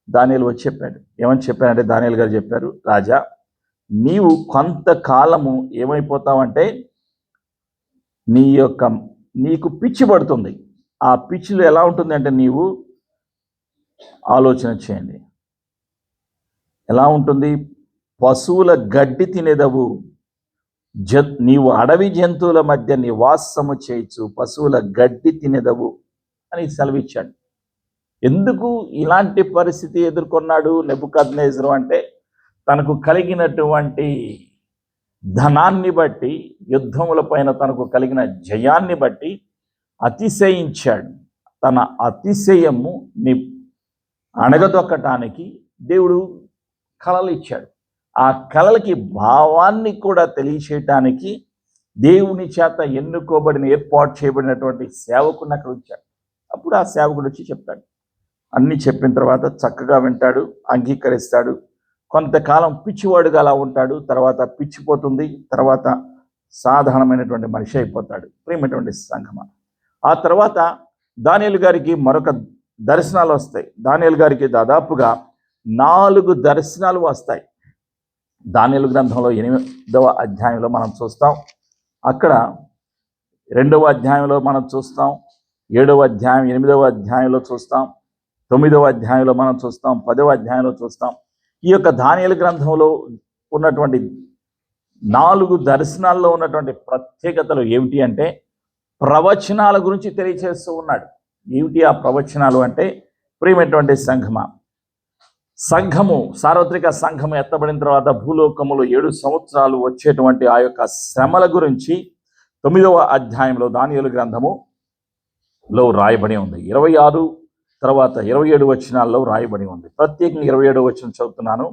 దానియేలు వచ్చి చెప్పాడు. ఏమని చెప్పారంటే, దానియేలు గారు చెప్పారు, రాజా, నీవు కొంతకాలము ఏమైపోతావంటే నీకు పిచ్చి పడుతుంది. ఆ పిచ్చిలో ఎలా ఉంటుంది అంటే, నీవు ఆలోచన చేయండి ఎలా ఉంటుంది. పశువుల గడ్డి తినేదవు, నీవు అడవి జంతువుల మధ్య నివాసము చేయొచ్చు, పశువుల గడ్డి తినేదవు అని సెలవిచ్చాడు. ఎందుకు ఇలాంటి పరిస్థితి ఎదుర్కొన్నాడు నెబుకద్నెజరు అంటే, తనకు కలిగినటువంటి ధనాన్ని బట్టి, యుద్ధముల పైన తనకు కలిగిన జయాన్ని బట్టి అతిశయించాడు. తన అతిశయము అణగదొక్కటానికి దేవుడు కలలు ఇచ్చాడు. ఆ కలలకి భావాన్ని కూడా తెలియచేయటానికి దేవుని చేత ఎన్నుకోబడిన, ఏర్పాటు చేయబడినటువంటి సేవకుని అక్కడ ఉంచాడు. అప్పుడు ఆ సేవకుడు వచ్చి చెప్తాడు. అన్నీ చెప్పిన తర్వాత చక్కగా వింటాడు, అంగీకరిస్తాడు. కొంతకాలం పిచ్చివాడుగా అలా ఉంటాడు. తర్వాత పిచ్చిపోతుంది. తర్వాత సాధారణమైనటువంటి మనిషి అయిపోతాడు. ప్రియమైనటువంటి సంగమా, ఆ తర్వాత దానియేలు గారికి మరొక దర్శనాలు వస్తాయి. దానియేలు గారికి దాదాపుగా 4 దర్శనాలు వస్తాయి. దానియేలు గ్రంథంలో 8వ అధ్యాయంలో మనం చూస్తాం. అక్కడ 2వ అధ్యాయంలో మనం చూస్తాం. 7వ అధ్యాయం, 8వ అధ్యాయంలో చూస్తాం. 9వ అధ్యాయంలో మనం చూస్తాం. 10వ అధ్యాయంలో చూస్తాం. ఈ యొక్క దానియేలు గ్రంథంలో ఉన్నటువంటి 4 దర్శనాల్లో ఉన్నటువంటి ప్రత్యేకతలు ఏమిటి అంటే, ప్రవచనాల గురించి తెలియచేస్తూ ఉన్నాడు. ఏమిటి ఆ ప్రవచనాలు అంటే, ప్రియమైనటువంటి సంఘము, సార్వత్రిక సంఘము ఎత్తబడిన తర్వాత భూలోకములో 7 సంవత్సరాలు వచ్చేటువంటి ఆ యొక్క శ్రమల గురించి 9వ అధ్యాయంలో దానియేలు గ్రంథములో రాయబడి ఉంది. 26 తర్వాత 27 వచనాల్లో రాయబడి ఉంది. ప్రత్యేకంగా 27వ వచనం చదువుతున్నాను.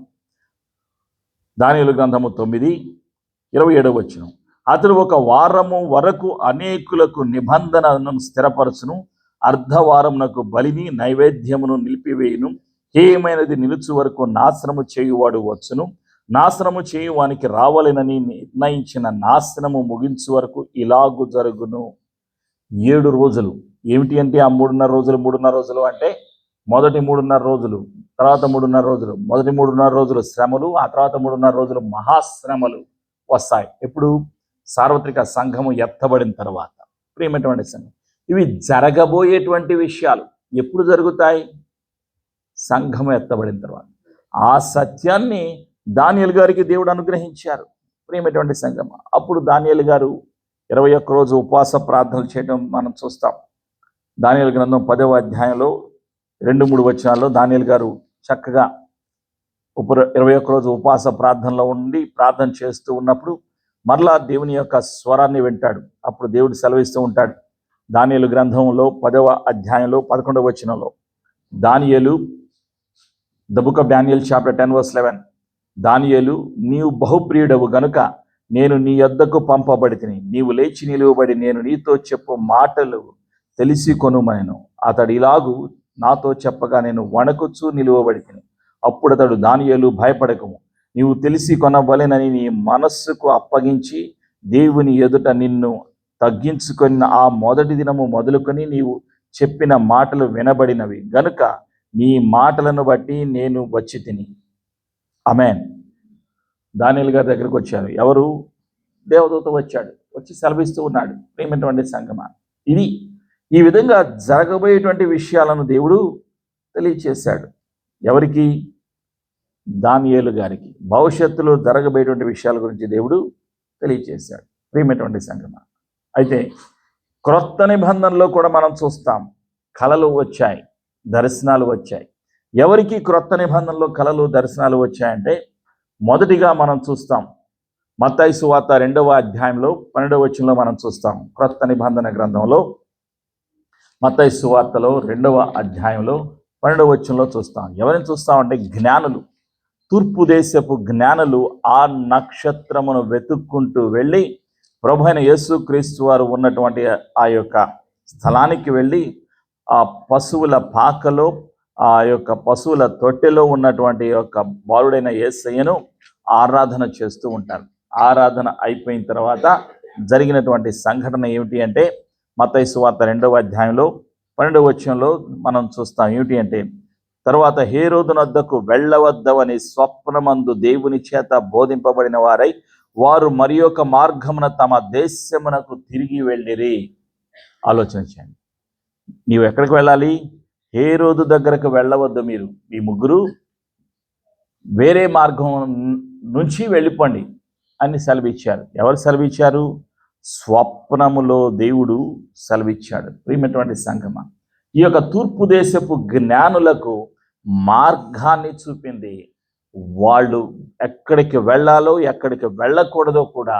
దానియేలు గ్రంథము 9:27 వచనం. అతడు 1 వారము వరకు అనేకులకు నిబంధనను స్థిరపరచును, అర్ధవారమునకు బలిని నైవేద్యమును నిలిపివేయును, హేయమైనది నిలుచు వరకు నాశనము చేయువాడు వచ్చును, నాశనము చేయువానికి రావాలని నిర్ణయించిన నాశనము ముగించు వరకు ఇలాగు జరుగును. 7 రోజులు. ఏమిటి అంటే ఆ 3.5 రోజులు అంటే, మొదటి 3.5 రోజులు, తర్వాత 3.5 రోజులు, మొదటి 3.5 రోజులు శ్రమలు, ఆ తర్వాత 3.5 రోజులు మహాశ్రమలు వస్తాయి. ఎప్పుడు? సార్వత్రిక సంఘము ఎత్తబడిన తర్వాత. ప్రియమైనటువంటి సంఘం, ఇవి జరగబోయేటువంటి విషయాలు. ఎప్పుడు జరుగుతాయి? సంఘము ఎత్తబడిన తర్వాత. ఆ సత్యాన్ని దానియేలు గారికి దేవుడు అనుగ్రహించారు. ప్రియమైనటువంటి సంఘం, అప్పుడు దానియేలు గారు 21 రోజు ఉపవాస ప్రార్థనలు చేయడం మనం చూస్తాం. దానియేలు గ్రంథం 10వ అధ్యాయంలో 2-3 వచనాల్లో దానియేలు గారు చక్కగా 21 రోజు ఉపవాస ప్రార్థనలో ఉండి ప్రార్థన చేస్తూ ఉన్నప్పుడు మరలా దేవుని యొక్క స్వరాన్ని వింటాడు. అప్పుడు దేవుడు సెలవిస్తూ ఉంటాడు. దానియేలు గ్రంథంలో 10వ అధ్యాయంలో 11వ వచనంలో, దానియేలు, the book of Daniel chapter 10:11, దానియేలు, నీవు బహుప్రియుడవు గనుక నేను నీ యొద్దకు పంపబడితిని. నీవు లేచి నిలువబడి నేను నీతో చెప్పు మాటలు తెలిసి కొనుమనెను. అతడు ఇలాగు నాతో చెప్పగా నేను వణకుచూ నిలువబడితిని. అప్పుడు అతడు, దానియేలు, భయపడకము, నీవు తెలిసి కొనవలెనని నీ మనస్సుకు అప్పగించి దేవుని ఎదుట నిన్ను తగ్గించుకున్న ఆ మొదటి దినము మొదలుకొని నీవు చెప్పిన మాటలు వినబడినవి గనుక నీ మాటలను బట్టి నేను వచ్చి తిని. ఆమేన్. దానియేలు గారి దగ్గరికి వచ్చారు. ఎవరు? దేవదూత వచ్చాడు. వచ్చి సెలవిస్తూ ఉన్నాడు. ప్రియమైనటువంటి సంగమా, ఇది ఈ విధంగా జరగబోయేటువంటి విషయాలను దేవుడు తెలియచేశాడు. ఎవరికి? దానియేలు గారికి. భవిష్యత్తులో జరగబోయేటువంటి విషయాల గురించి దేవుడు తెలియచేశాడు. ప్రియమైనటువంటి సంగమా, అయితే క్రొత్త నిబంధనలో కూడా మనం చూస్తాం, కలలు వచ్చాయి, దర్శనాలు వచ్చాయి. ఎవరికి క్రొత్త నిబంధనలో కలలు దర్శనాలు వచ్చాయంటే, మొదటిగా మనం చూస్తాం మత్తయి సువార్త 2వ అధ్యాయంలో 12వ వచనంలో మనం చూస్తాం. క్రొత్త నిబంధన గ్రంథంలో మత్తయి సువార్తలో 2వ అధ్యాయంలో 12వ వచనంలో చూస్తాం. ఎవరిని చూస్తామంటే, జ్ఞానులు, తూర్పు దేశపు జ్ఞానులు ఆ నక్షత్రమును వెతుక్కుంటూ వెళ్ళి ప్రభు అయిన యేసుక్రీస్తు వారు ఉన్నటువంటి ఆ యొక్క స్థలానికి వెళ్ళి ఆ పశువుల పాకలో, ఆ యొక్క పశువుల తొట్టెలో ఉన్నటువంటి యొక్క బాలుడైన యేసయ్యను ఆరాధన చేస్తూ ఉంటారు. ఆరాధన అయిపోయిన తర్వాత జరిగినటువంటి సంఘటన ఏమిటి అంటే, మత్తయి సువార్త 2వ అధ్యాయంలో 12వ వచనంలో మనం చూస్తాం. ఏమిటి అంటే, తర్వాత హేరోదు నొద్దకు వెళ్ళవద్దవని స్వప్నమందు దేవుని చేత బోధింపబడిన వారై వారు మరి ఒక మార్గమున తమ దేశమునకు తిరిగి వెళ్ళిరి. ఆలోచన చేయండి. నీవు ఎక్కడికి వెళ్ళాలి? హేరోదు దగ్గరకు వెళ్ళవద్దు. మీరు మీ ముగ్గురు వేరే మార్గం నుంచి వెళ్ళిపోండి అని సెలవిచ్చారు. ఎవరు సెలవిచ్చారు? స్వప్నములో దేవుడు సెలవిచ్చాడు. ప్రియమైనటువంటి సంగమా, ఈ యొక్క తూర్పు దేశపు జ్ఞానులకు మార్గాన్ని చూపింది. వాళ్ళు ఎక్కడికి వెళ్ళాలో ఎక్కడికి వెళ్ళకూడదో కూడా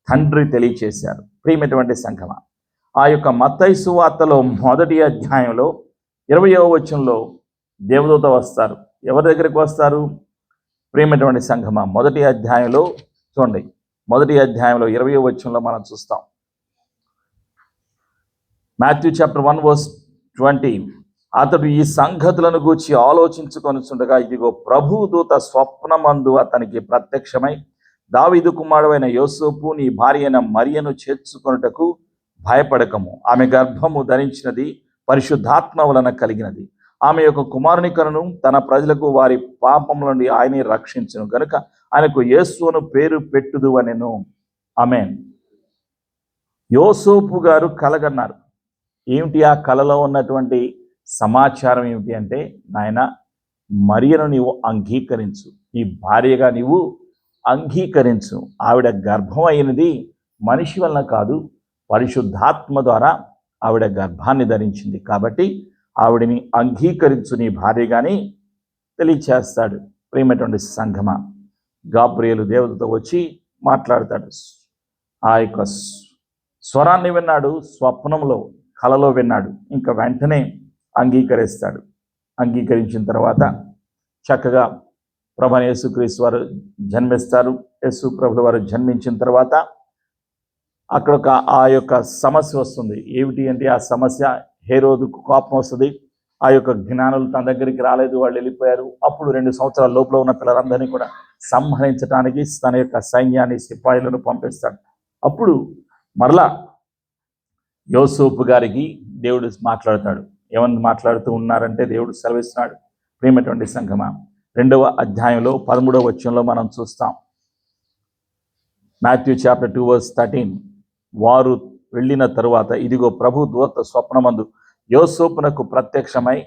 తండ్రి తెలియచేశారు. ప్రియమైనటువంటి సంగమా, ఆ యొక్క మత్తయి సువార్తలో 1వ అధ్యాయంలో 20వ వచనంలో దేవదూత వస్తారు. ఎవరి దగ్గరికి వస్తారు? ప్రియమైనటువంటి సంగమా, 1వ అధ్యాయంలో చూడండి, 1వ అధ్యాయంలో 20వ వచనంలో మనం చూస్తాం. మాథ్యూ చాప్టర్ 1:20, అతడు ఈ సంగతులను గూర్చి ఆలోచించుకొనుచుండగా ఇదిగో ప్రభువు దూత స్వప్నమందు అతనికి ప్రత్యక్షమై, దావీదు కుమారుడైన యోసేపు, నీ భార్య అయిన మరియను చేర్చుకొనుటకు భయపడకము, ఆమె గర్భము ధరించినది పరిశుద్ధాత్మ వలన కలిగినది, ఆమె యొక్క కుమారుని కనును, తన ప్రజలకు వారి పాపముల నుండి ఆయనే రక్షించును గనుక ఆయనకు యేసు అను పేరు పెట్టుదు అనెను. ఆమేన్. యోసేపు గారు కలగన్నారు. ఏమిటి ఆ కలలో ఉన్నటువంటి సమాచారం? ఏమిటి అంటే, నాయన, మరియను నీవు అంగీకరించు, ఈ భార్యగా నీవు అంగీకరించు. ఆవిడ గర్భం అయినది మనిషి వలన కాదు, పరిశుద్ధాత్మ ద్వారా ఆవిడ గర్భాన్ని ధరించింది. కాబట్టి ఆవిడని అంగీకరించు, నీ భార్యగాని తెలియచేస్తాడు. ప్రియమైనటువంటి సంఘమా, గాబ్రియేలు దేవతతో వచ్చి మాట్లాడతాడు. ఆ యొక్క స్వరాన్ని విన్నాడు, స్వప్నంలో కలలో విన్నాడు. ఇంకా వెంటనే అంగీకరిస్తాడు. అంగీకరించిన తర్వాత చక్కగా ప్రభువైన యేసుక్రీస్తు వారు జన్మిస్తారు. యేసు ప్రభుల వారు జన్మించిన తర్వాత అక్కడ ఆ యొక్క సమస్య వస్తుంది. ఏమిటి అంటే, ఆ సమస్య, హేరోదుకు కోపం వస్తుంది. ఆ యొక్క జ్ఞానులు తన దగ్గరికి రాలేదు, వాళ్ళు వెళ్ళిపోయారు. అప్పుడు 2 సంవత్సరాల లోపల ఉన్న పిల్లలందరినీ కూడా సంహరించడానికి తన యొక్క సైన్యాన్ని, సిపాయిలను పంపిస్తాడు. అప్పుడు మరలా యోసేపు గారికి దేవుడు మాట్లాడతాడు. ఏమని మాట్లాడుతూ ఉన్నారంటే, దేవుడు సెలవిస్తున్నాడు. ప్రియమైనటువంటి సంఘమా, 2వ అధ్యాయంలో 13వ వచనంలో మనం చూస్తాం. మాథ్యూ చాప్టర్ 2:13, వారు వెళ్ళిన తరువాత ఇదిగో ప్రభు దూత స్వప్నమందు యోసేపునకు ప్రత్యక్షమై,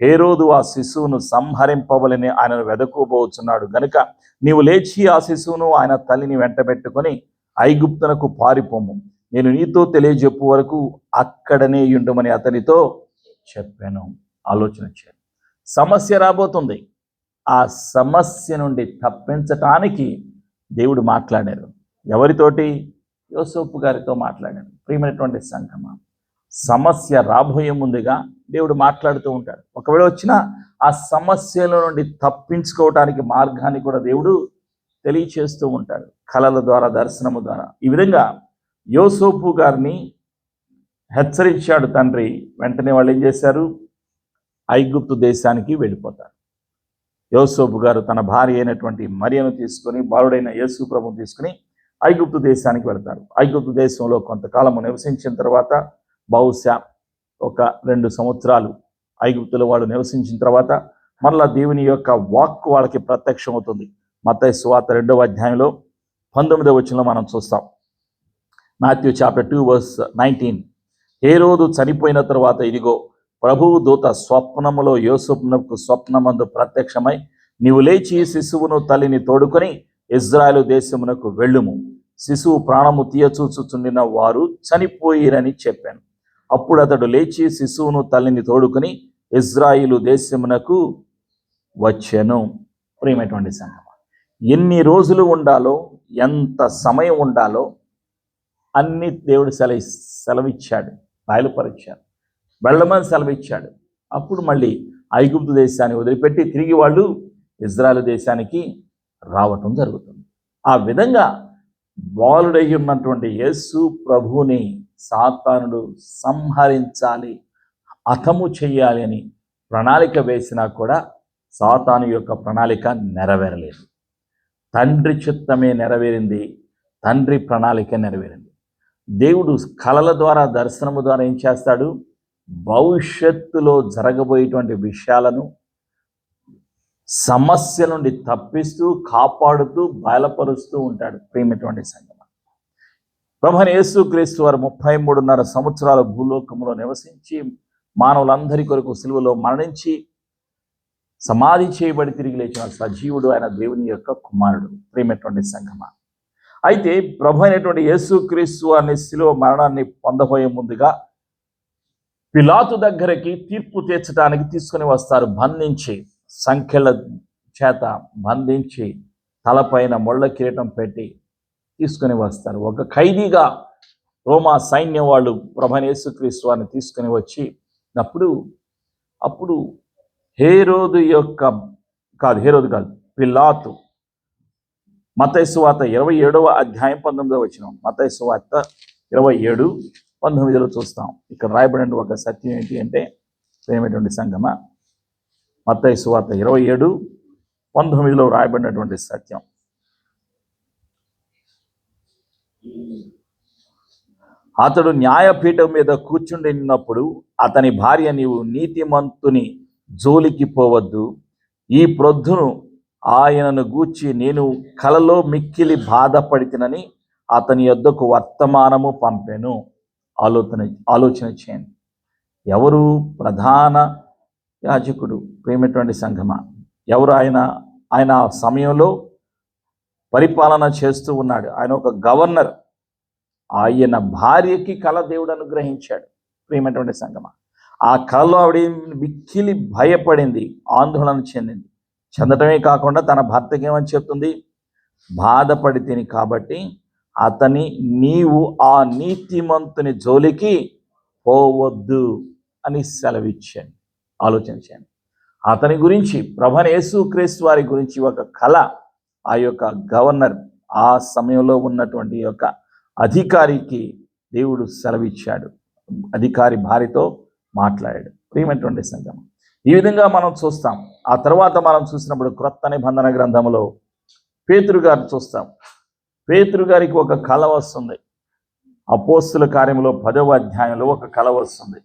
హేరోదు ఆ శిశువును సంహరింపవలని ఆయనను వెదకుపోతున్నాడు గనుక నీవు లేచి ఆ శిశువును ఆయన తల్లిని వెంటబెట్టుకొని ఐగుప్తునకు పారిపోము, నేను నీతో తెలియజెప్పు వరకు అక్కడనే ఉండమని అతనితో చెప్పాను. ఆలోచన చేయండి. సమస్య రాబోతుంది. ఆ సమస్య నుండి తప్పించటానికి దేవుడు మాట్లాడారు. ఎవరితోటి? యోసేపు గారితో మాట్లాడాడు. ప్రియమైనటువంటి సంగమా, సమస్య రాబోయే ముందుగా దేవుడు మాట్లాడుతూ ఉంటాడు. ఒకవేళ వచ్చినా ఆ సమస్యల నుండి తప్పించుకోవటానికి మార్గాన్ని కూడా దేవుడు తెలియచేస్తూ ఉంటాడు, కళల ద్వారా, దర్శనము ద్వారా. ఈ విధంగా యోసేపు గారిని హెచ్చరించాడు తండ్రి. వెంటనే వాళ్ళు ఏం చేశారు? ఐగుప్తు దేశానికి వెళ్ళిపోతారు. యోసేపు గారు తన భార్య అయినటువంటి మరియను తీసుకొని, బాలుడైన యేసు ప్రభువును తీసుకుని ఐగుప్తు దేశానికి వెళ్తారు. ఐగుప్తు దేశంలో కొంతకాలము నివసించిన తర్వాత, బహుశా ఒక 2 సంవత్సరాలు ఐగుప్తులో వాళ్ళు నివసించిన తర్వాత మరలా దేవుని యొక్క వాక్కు వాళ్ళకి ప్రత్యక్షం అవుతుంది. మత్తయి సువార్త 2వ అధ్యాయంలో 19వ వచనంలో మనం చూస్తాం. Matthew chapter 2 verse 19. హేరోదు చనిపోయిన తర్వాత ఇదిగో ప్రభువు దూత స్వప్నములో యోసేపునకు స్వప్నమందు ప్రత్యక్షమై, నీవు లేచి శిశువును తల్లిని తోడుకొని ఇజ్రాయేలు దేశమునకు వెళ్ళుము, శిశువు ప్రాణము తీయచూచుచుండిన వారు చనిపోయిరని చెప్పాను. అప్పుడు అతడు లేచి శిశువును తల్లిని తోడుకొని ఇజ్రాయేలు దేశమునకు వచ్చెను. ప్రియమైనటువంటి సంగమా, ఎన్ని రోజులు ఉండాలో, ఎంత సమయం ఉండాలో అన్ని దేవుడు సెలవిచ్చాడు, బయలుపరిచాడు, వెళ్ళమని సెలవిచ్చాడు. అప్పుడు మళ్ళీ ఐగుప్తు దేశాన్ని వదిలిపెట్టి తిరిగి వాళ్ళు ఇజ్రాయేలు దేశానికి రావటం జరుగుతుంది. ఆ విధంగా బాలుడై ఉన్నటువంటి యేసు ప్రభువుని సాతానుడు సంహరించాలి, హతము చెయ్యాలి అని ప్రణాళిక వేసినా కూడా సాతాను యొక్క ప్రణాళిక నెరవేరలేదు. తండ్రి చిత్తమే నెరవేరింది, తండ్రి ప్రణాళిక నెరవేరింది. దేవుడు కళల ద్వారా, దర్శనము ద్వారా ఏం చేస్తాడు? భవిష్యత్తులో జరగబోయేటువంటి విషయాలను సమస్య నుండి తప్పిస్తూ, కాపాడుతూ, బయలుపరుస్తూ ఉంటాడు. ప్రియమైనటువంటి సంగమా, ప్రభువైన యేసుక్రీస్తు వారు 33.5 సంవత్సరాల భూలోకంలో నివసించి, మానవులందరి కొరకు సిలువలో మరణించి, సమాధి చేయబడి తిరిగి లేచిన సజీవుడు ఆయన దేవుని యొక్క కుమారుడు. ప్రియమైనటువంటి సంగమా, అయితే ప్రభు అయినటువంటి యేసుక్రీస్తు వారిని సిలువ మరణాన్ని పొందబోయే ముందుగా పిలాతు దగ్గరికి తీర్పు తీర్చడానికి తీసుకుని వస్తారు. బంధించి, సంఖ్యల చేత బంధించి, తలపైన ముళ్ళ కిరీటం పెట్టి తీసుకుని వస్తారు. ఒక ఖైదీగా రోమా సైన్యం వాళ్ళు ప్రభువైన యేసుక్రీస్తు వారిని తీసుకుని వచ్చి అప్పుడు హేరోదు కాదు, పిలాతు, మత్తయి సువార్త 27వ అధ్యాయం 19వ వచనం, మత్తయి సువార్త 27:19 చూస్తాం. ఇక్కడ రాయబడిన ఒక సత్యం ఏంటి అంటే, ప్రియమైనటువంటి సంగమా, మత్తయి సువార్త 27:19 రాయబడినటువంటి సత్యం, అతడు న్యాయపీఠం మీద కూర్చుండినప్పుడు అతని భార్య, నీవు నీతిమంతుని జోలికి పోవద్దు, ఈ ప్రొద్దును ఆయనను గూర్చి నేను కలలో మిక్కిలి బాధపడితినని అతని యొద్దకు వర్తమానము పంపెను. ఆలోచన చేయండి. ఎవరు? ప్రధాన యాజకుడు. ప్రియమైనటువంటి సంఘమా, ఎవరు ఆయన? ఆయన సమయంలో పరిపాలన చేస్తూ ఉన్నాడు. ఆయన ఒక గవర్నర్. ఆయన భార్యకి కళ దేవుడు అనుగ్రహించాడు. ప్రియమైనటువంటి సంఘమా, ఆ కళలో ఆవిడ మిక్కిలి భయపడింది, ఆందోళన చెందటమే కాకుండా తన భర్తకి ఏమని చెప్తుంది? బాధపడి తిని కాబట్టి నీవు ఆ నీతిమంతుని జోలికి పోవద్దు అని సెలవిచ్చాడు. ఆలోచించండి. అతని గురించి, ప్రభువైన యేసుక్రీస్తు వారి గురించి ఒక కళ ఆ యొక్క గవర్నర్, ఆ సమయంలో ఉన్నటువంటి యొక్క అధికారికి దేవుడు సెలవిచ్చాడు. అధికారి భార్యతో మాట్లాడాడు. ప్రియమైనటువంటి సంఘం, ఈ విధంగా మనం చూస్తాం. ఆ తర్వాత మనం చూసినప్పుడు క్రొత్త నిబంధన గ్రంథంలో పేతురు గారిని చూస్తాం. పేతురు గారికి ఒక కళ వస్తుంది. అపోస్తుల కార్యంలో 10వ అధ్యాయంలో ఒక కళ వస్తుంది.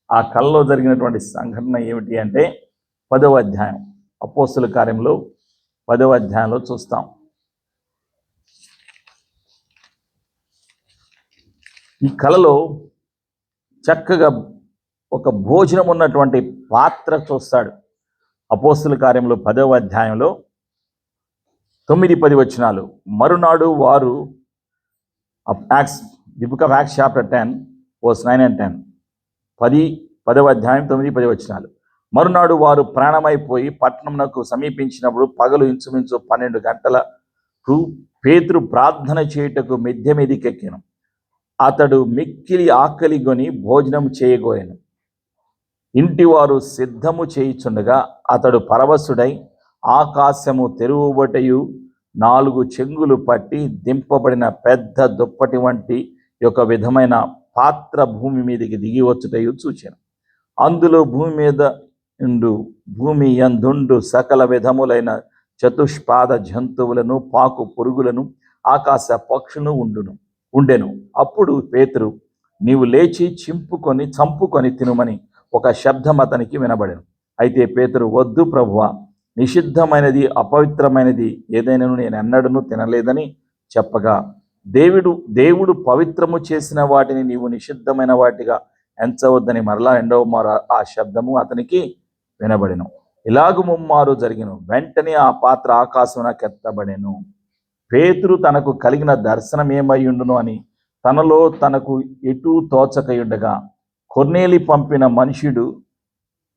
ఆ కళలో జరిగినటువంటి సంఘటన ఏమిటి అంటే, 10వ అధ్యాయం, అపోస్తుల కార్యంలో 10వ అధ్యాయంలో చూస్తాం. ఈ కళలో చక్కగా ఒక భోజనం ఉన్నటువంటి పాత్ర చూస్తాడు. అపోస్తుల కార్యంలో 10వ అధ్యాయంలో 9-10 వచనాలు. మరునాడు వారు, the book of acts chapter 10 verse 9 and 10, 10వ అధ్యాయం 9-10 వచనాలు. మరునాడు వారు ప్రయాణమైపోయి పట్టణంనకు సమీపించినప్పుడు పగలు ఇంచుమించు 12 గంటల పేతురు ప్రార్థన చేయుటకు మిద్దె మీదికెక్కెను. అతడు మిక్కిలి ఆకలిగొని భోజనం చేయగోరెను. ఇంటివారు సిద్ధము చేయుచుండగా అతడు పరవశుడై ఆకాశము తెరువబొటయు 4 చెంగులు పట్టి దింపబడిన పెద్ద దుప్పటి వంటి ఒక విధమైన పాత్ర భూమి మీదకి దిగి వచ్చుటయు చూచెను. అందులో భూమి యందుండు సకల విధములైన చతుష్పాద జంతువులను, పాకు పురుగులను, ఆకాశ పక్షులను ఉండెను. అప్పుడు పేతురు, నీవు లేచి చంపుకొని తినుమని ఒక శబ్దం అతనికి వినబడెను. అయితే పేతురు, వద్దు ప్రభువా, నిషిద్ధమైనది అపవిత్రమైనది ఏదైనాను నేను ఎన్నడూ తినలేదని చెప్పగా, దేవుడు పవిత్రము చేసిన వాటిని నీవు నిషిద్ధమైన వాటిగా ఎంచవద్దని మరలా 2వ మారు ఆ శబ్దము అతనికి వినబడెను. ఇలాగు 3 మారు జరిగెను. వెంటనే ఆ పాత్ర ఆకాశమునకెత్తబడెను. పేతురు తనకు కలిగిన దర్శనం ఏమైయుండును అని తనకు ఎటూ తోచకయుండగా, కొర్నేలి పంపిన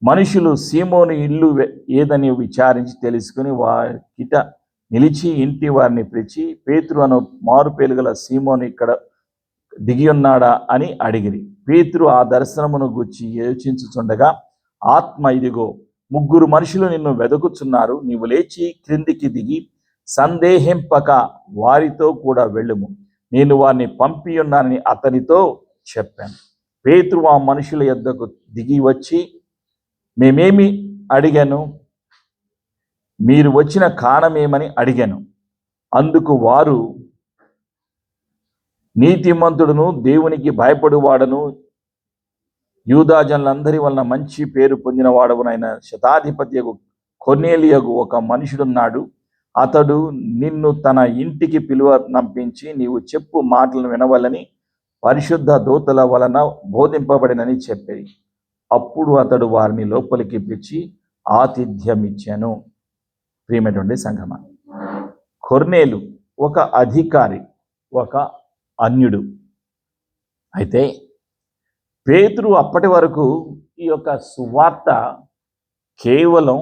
మనుషులు సీమోను ఇల్లు ఏదని విచారించి తెలుసుకుని వాకిట నిలిచి ఇంటి వారిని పిలిచి, పేతురు అను మారుపేలు గల సీమోను ఇక్కడ దిగి ఉన్నాడా అని అడిగిరి. పేతురు ఆ దర్శనమును గూర్చి యోచించుచుండగా, ఆత్మ, ఇదిగో 3 మనుషులు నిన్ను వెదకుచున్నారు. నీవు లేచి క్రిందికి దిగి సందేహింపక వారితో కూడా వెళ్ళుము. నేను వారిని పంపి ఉన్నానని అతనితో చెప్పాను. పేతురు ఆ మనుషుల యొద్దకు దిగి వచ్చి, మేమేమి అడిగాను, మీరు వచ్చిన కారణమేమని అడిగాను. అందుకు వారు, నీతిమంతుడును దేవునికి భయపడువాడను యూదాజనులందరి వలన మంచి పేరు పొందిన వాడవునైన శతాధిపత్యకు కొర్నేలియగు ఒక మనుషుడున్నాడు. అతడు నిన్ను తన ఇంటికి నంపించి నీవు చెప్పు మాటలను వినవలని పరిశుద్ధ దూతల వలన బోధింపబడినని చెప్పేది. అప్పుడు అతడు వారిని లోపలికి పిలిచి ఆతిథ్యం ఇచ్చాను. ప్రియమైనటువంటి సంగమా, కొర్నేలు ఒక అధికారి, ఒక అన్యుడు. అయితే పేతురు అప్పటి వరకు ఈ యొక్క సువార్త కేవలం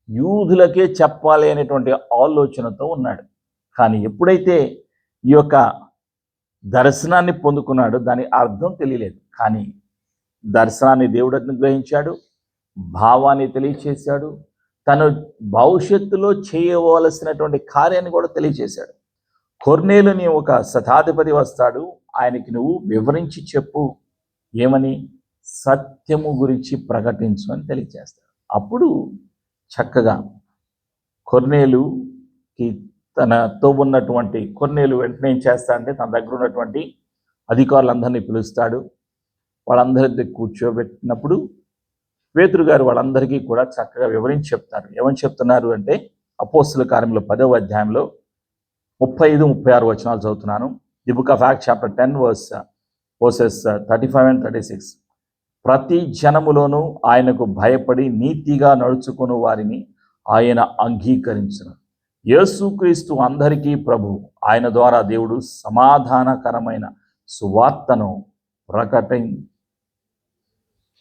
యూదులకే చెప్పాలి అనేటువంటి ఆలోచనతో ఉన్నాడు. కానీ ఎప్పుడైతే ఈ యొక్క దర్శనాన్ని పొందుకున్నాడో దాని అర్థం తెలియలేదు. కానీ దర్శనాన్ని దేవుడు అనుగ్రహించాడు, భావాన్ని తెలియచేశాడు, తను భవిష్యత్తులో చేయవలసినటువంటి కార్యాన్ని కూడా తెలియచేశాడు. కొర్నేలుని ఒక శతాధిపతి వస్తాడు, ఆయనకి నువ్వు వివరించి చెప్పు, ఏమని, సత్యము గురించి ప్రకటించు అని తెలియచేస్తాడు. అప్పుడు చక్కగా కొర్నేలుకి తనతో ఉన్నటువంటి కొర్నేలు వెంటనే ఏం చేస్తాడంటే తన దగ్గర ఉన్నటువంటి అధికారులందరినీ పిలుస్తాడు. వాళ్ళందరి కూర్చోబెట్టినప్పుడు పేతురు గారు వాళ్ళందరికీ కూడా చక్కగా వివరించి చెప్తారు. ఏమని చెప్తున్నారు అంటే, అపోస్తుల కార్యములు 10వ అధ్యాయంలో 35-36 వచనాలు చదువుతున్నాను. The book of acts chapter 10 versus 35 and 36. ప్రతి జనములోనూ ఆయనకు భయపడి నీతిగా నడుచుకుని వారిని ఆయన అంగీకరించును. యేసుక్రీస్తు అందరికీ ప్రభు. ఆయన ద్వారా దేవుడు సమాధానకరమైన సువార్తను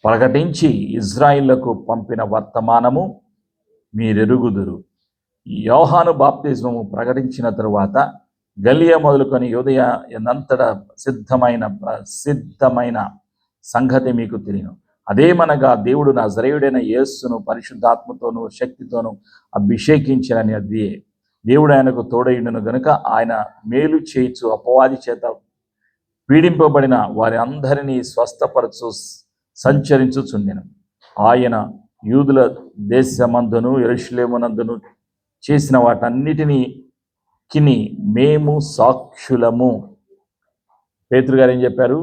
ప్రకటించి ఇజ్రాయిళ్లకు పంపిన వర్తమానము మీరెరుగుదురు. యోహాను బాప్తిజము ప్రకటించిన తరువాత గలిలయ మొదలుకొని యూదయ ఎందంతటా సిద్ధమైన సంగతి మీకు తెలియను. అదేమనగా దేవుడు నజరేయుడైన యేసును పరిశుద్ధాత్మతోనూ శక్తితోనూ అభిషేకించినని అదే. దేవుడు ఆయనకు తోడయుండును గనుక ఆయన మేలు చేయించు అపవాది చేత పీడింపబడిన వారి అందరినీ స్వస్థపరచు సంచరించుచుండెను. ఆయన యూదుల దేశమందును యెరూషలేమునందును చేసిన వాటన్నిటినీ మేము సాక్షులము. పేతురు గారు ఏం చెప్పారు?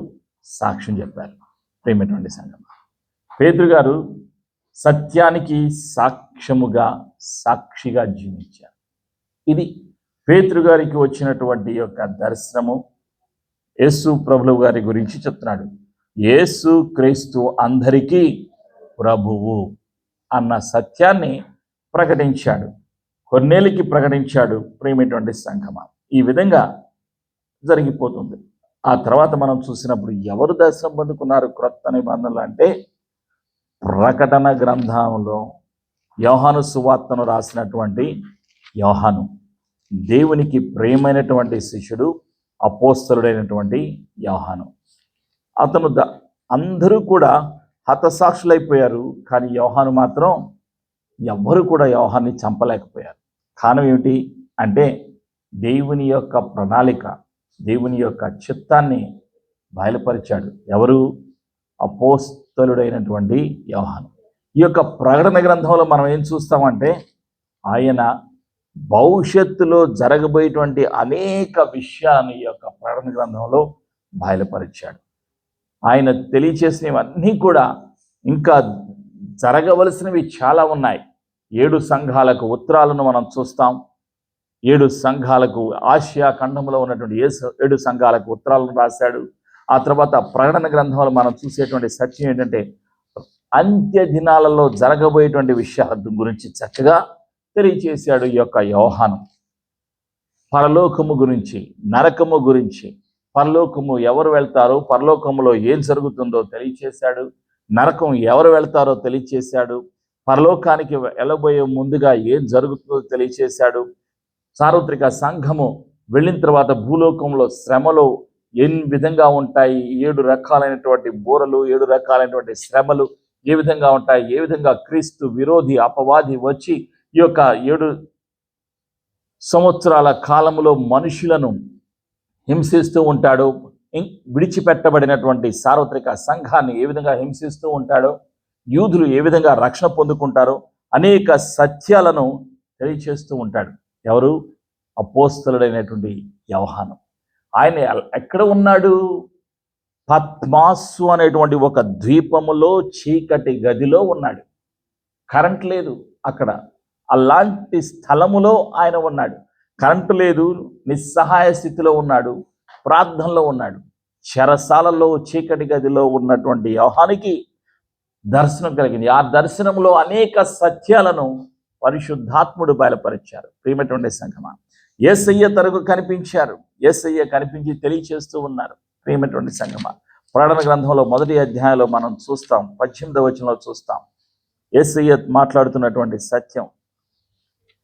సాక్ష్యం చెప్పారు. ప్రియమైనటువంటి సంఘం, పేతురు గారు సత్యానికి సాక్షిగా జీవించారు. ఇది పేతురు గారికి వచ్చినటువంటి యొక్క దర్శనము. యేసు ప్రభువు గారి గురించి చెప్తున్నాడు. యేసు క్రీస్తు అందరికీ ప్రభువు అన్న సత్యాన్ని ప్రకటించాడు, కొర్నేలికి ప్రకటించాడు. ప్రియమైనటువంటి సంఘమా, ఈ విధంగా జరిగిపోతుంది. ఆ తర్వాత మనం చూసినప్పుడు ఎవరు దర్శనం పొందుకున్నారు క్రొత్త నిబంధనలు అంటే, ప్రకటన గ్రంథంలో యోహాను సువార్తను రాసినటువంటి యోహాను. దేవునికి ప్రియమైనటువంటి శిష్యుడు అపోస్తలుడైనటువంటి యోహాను. అతను అందరూ కూడా హతసాక్షులైపోయారు, కానీ యోహాను మాత్రం ఎవ్వరూ కూడా యోహాన్ని చంపలేకపోయారు. కారణం ఏమిటి అంటే దేవుని యొక్క ప్రణాళిక, దేవుని యొక్క చిత్తాన్ని బయలుపరిచాడు. ఎవరు? అపోస్తలుడైనటువంటి యోహాను. ఈ యొక్క ప్రకటన గ్రంథంలో మనం ఏం చూస్తామంటే ఆయన భవిష్యత్తులో జరగబోయేటువంటి అనేక విషయాన్ని ఈ యొక్క ప్రకటన గ్రంథంలో బయలుపరిచాడు. ఆయన తెలియచేసినవన్నీ కూడా ఇంకా జరగవలసినవి చాలా ఉన్నాయి. 7 సంఘాలకు ఉత్తరాలను మనం చూస్తాం. 7 సంఘాలకు, ఆసియా ఖండంలో ఉన్నటువంటి 7 సంఘాలకు ఉత్తరాలను రాశాడు. ఆ తర్వాత ప్రకటన గ్రంథంలో మనం చూసేటువంటి సత్యం ఏంటంటే అంత్య దినాలలో జరగబోయేటువంటి విషయాల గురించి చక్కగా తెలియచేశాడు ఈ యొక్క యోహాను. పరలోకము గురించి, నరకము గురించి, పరలోకము ఎవరు వెళ్తారో, పరలోకములో ఏం జరుగుతుందో తెలియచేశాడు. నరకం ఎవరు వెళ్తారో తెలియచేశాడు. పరలోకానికి వెళ్ళబోయే ముందుగా ఏం జరుగుతుందో తెలియచేశాడు. సార్వత్రిక సంఘము వెళ్ళిన తర్వాత భూలోకంలో శ్రమలు ఏ విధంగా ఉంటాయి, 7 రకాలైనటువంటి బోరలు, 7 రకాలైనటువంటి శ్రమలు ఏ విధంగా ఉంటాయి, ఏ విధంగా క్రీస్తు విరోధి అపవాది వచ్చి ఈ యొక్క 7 సంవత్సరాల కాలంలో మనుషులను హింసిస్తూ ఉంటాడు, విడిచిపెట్టబడినటువంటి సార్వత్రిక సంఘాన్ని ఏ విధంగా హింసిస్తూ ఉంటాడో, యూదులు ఏ విధంగా రక్షణ పొందుకుంటారో అనేక సత్యాలను తెలియచేస్తూ ఉంటాడు. ఎవరు? అపోస్తలుడైనటువంటి యోహాను. ఆయన ఎక్కడ ఉన్నాడు? పద్మాసు అనేటువంటి ఒక ద్వీపములో చీకటి గదిలో ఉన్నాడు. కరెంట్ లేదు అక్కడ. అలాంటి స్థలములో ఆయన ఉన్నాడు. కరెంటు లేదు, నిస్సహాయ స్థితిలో ఉన్నాడు, ప్రార్థనలో ఉన్నాడు. చెరసాలలో చీకటి గదిలో ఉన్నటువంటి యోహానికి దర్శనం కలిగింది. ఆ దర్శనంలో అనేక సత్యాలను పరిశుద్ధాత్ముడు బయలుపరిచారు. ప్రియమైనటువంటి సంఘమా, యేసయ్య తరకు కనిపించారు. యేసయ్య కనిపించి తెలియచేస్తూ ఉన్నారు. ప్రియమైనటువంటి సంఘమా, ప్రకటన గ్రంథంలో 1వ అధ్యాయంలో మనం చూస్తాం, 18వ వచనంలో చూస్తాం యేసయ్య మాట్లాడుతున్నటువంటి సత్యం.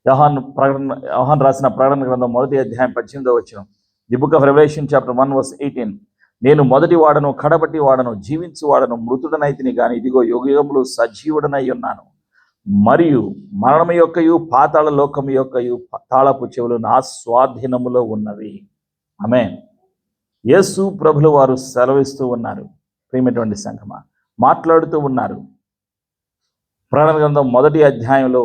యోహాను రాసిన ప్రకటన గ్రంథం 1వ అధ్యాయం 18వ వచనం. The book of Revelation chapter 1 verse 18. నేను మొదటి వాడను, కడపటి వాడను, జీవించు వాడను, మృతుడనైతిని గాని ఇదిగో యుగయుగములు సజీవుడనై ఉన్నాను. మరియు మరణము యొక్కయు పాతాళ లోకము యొక్కయు తాళపు చెవులు నా స్వాధీనములో ఉన్నవి. ఆమేన్. యేసు ప్రభులు వారు సెలవిస్తూ ఉన్నారు. ప్రియమైనటువంటి సంఘమా, మాట్లాడుతూ ఉన్నారు. ప్రకటన గ్రంథం 1వ అధ్యాయంలో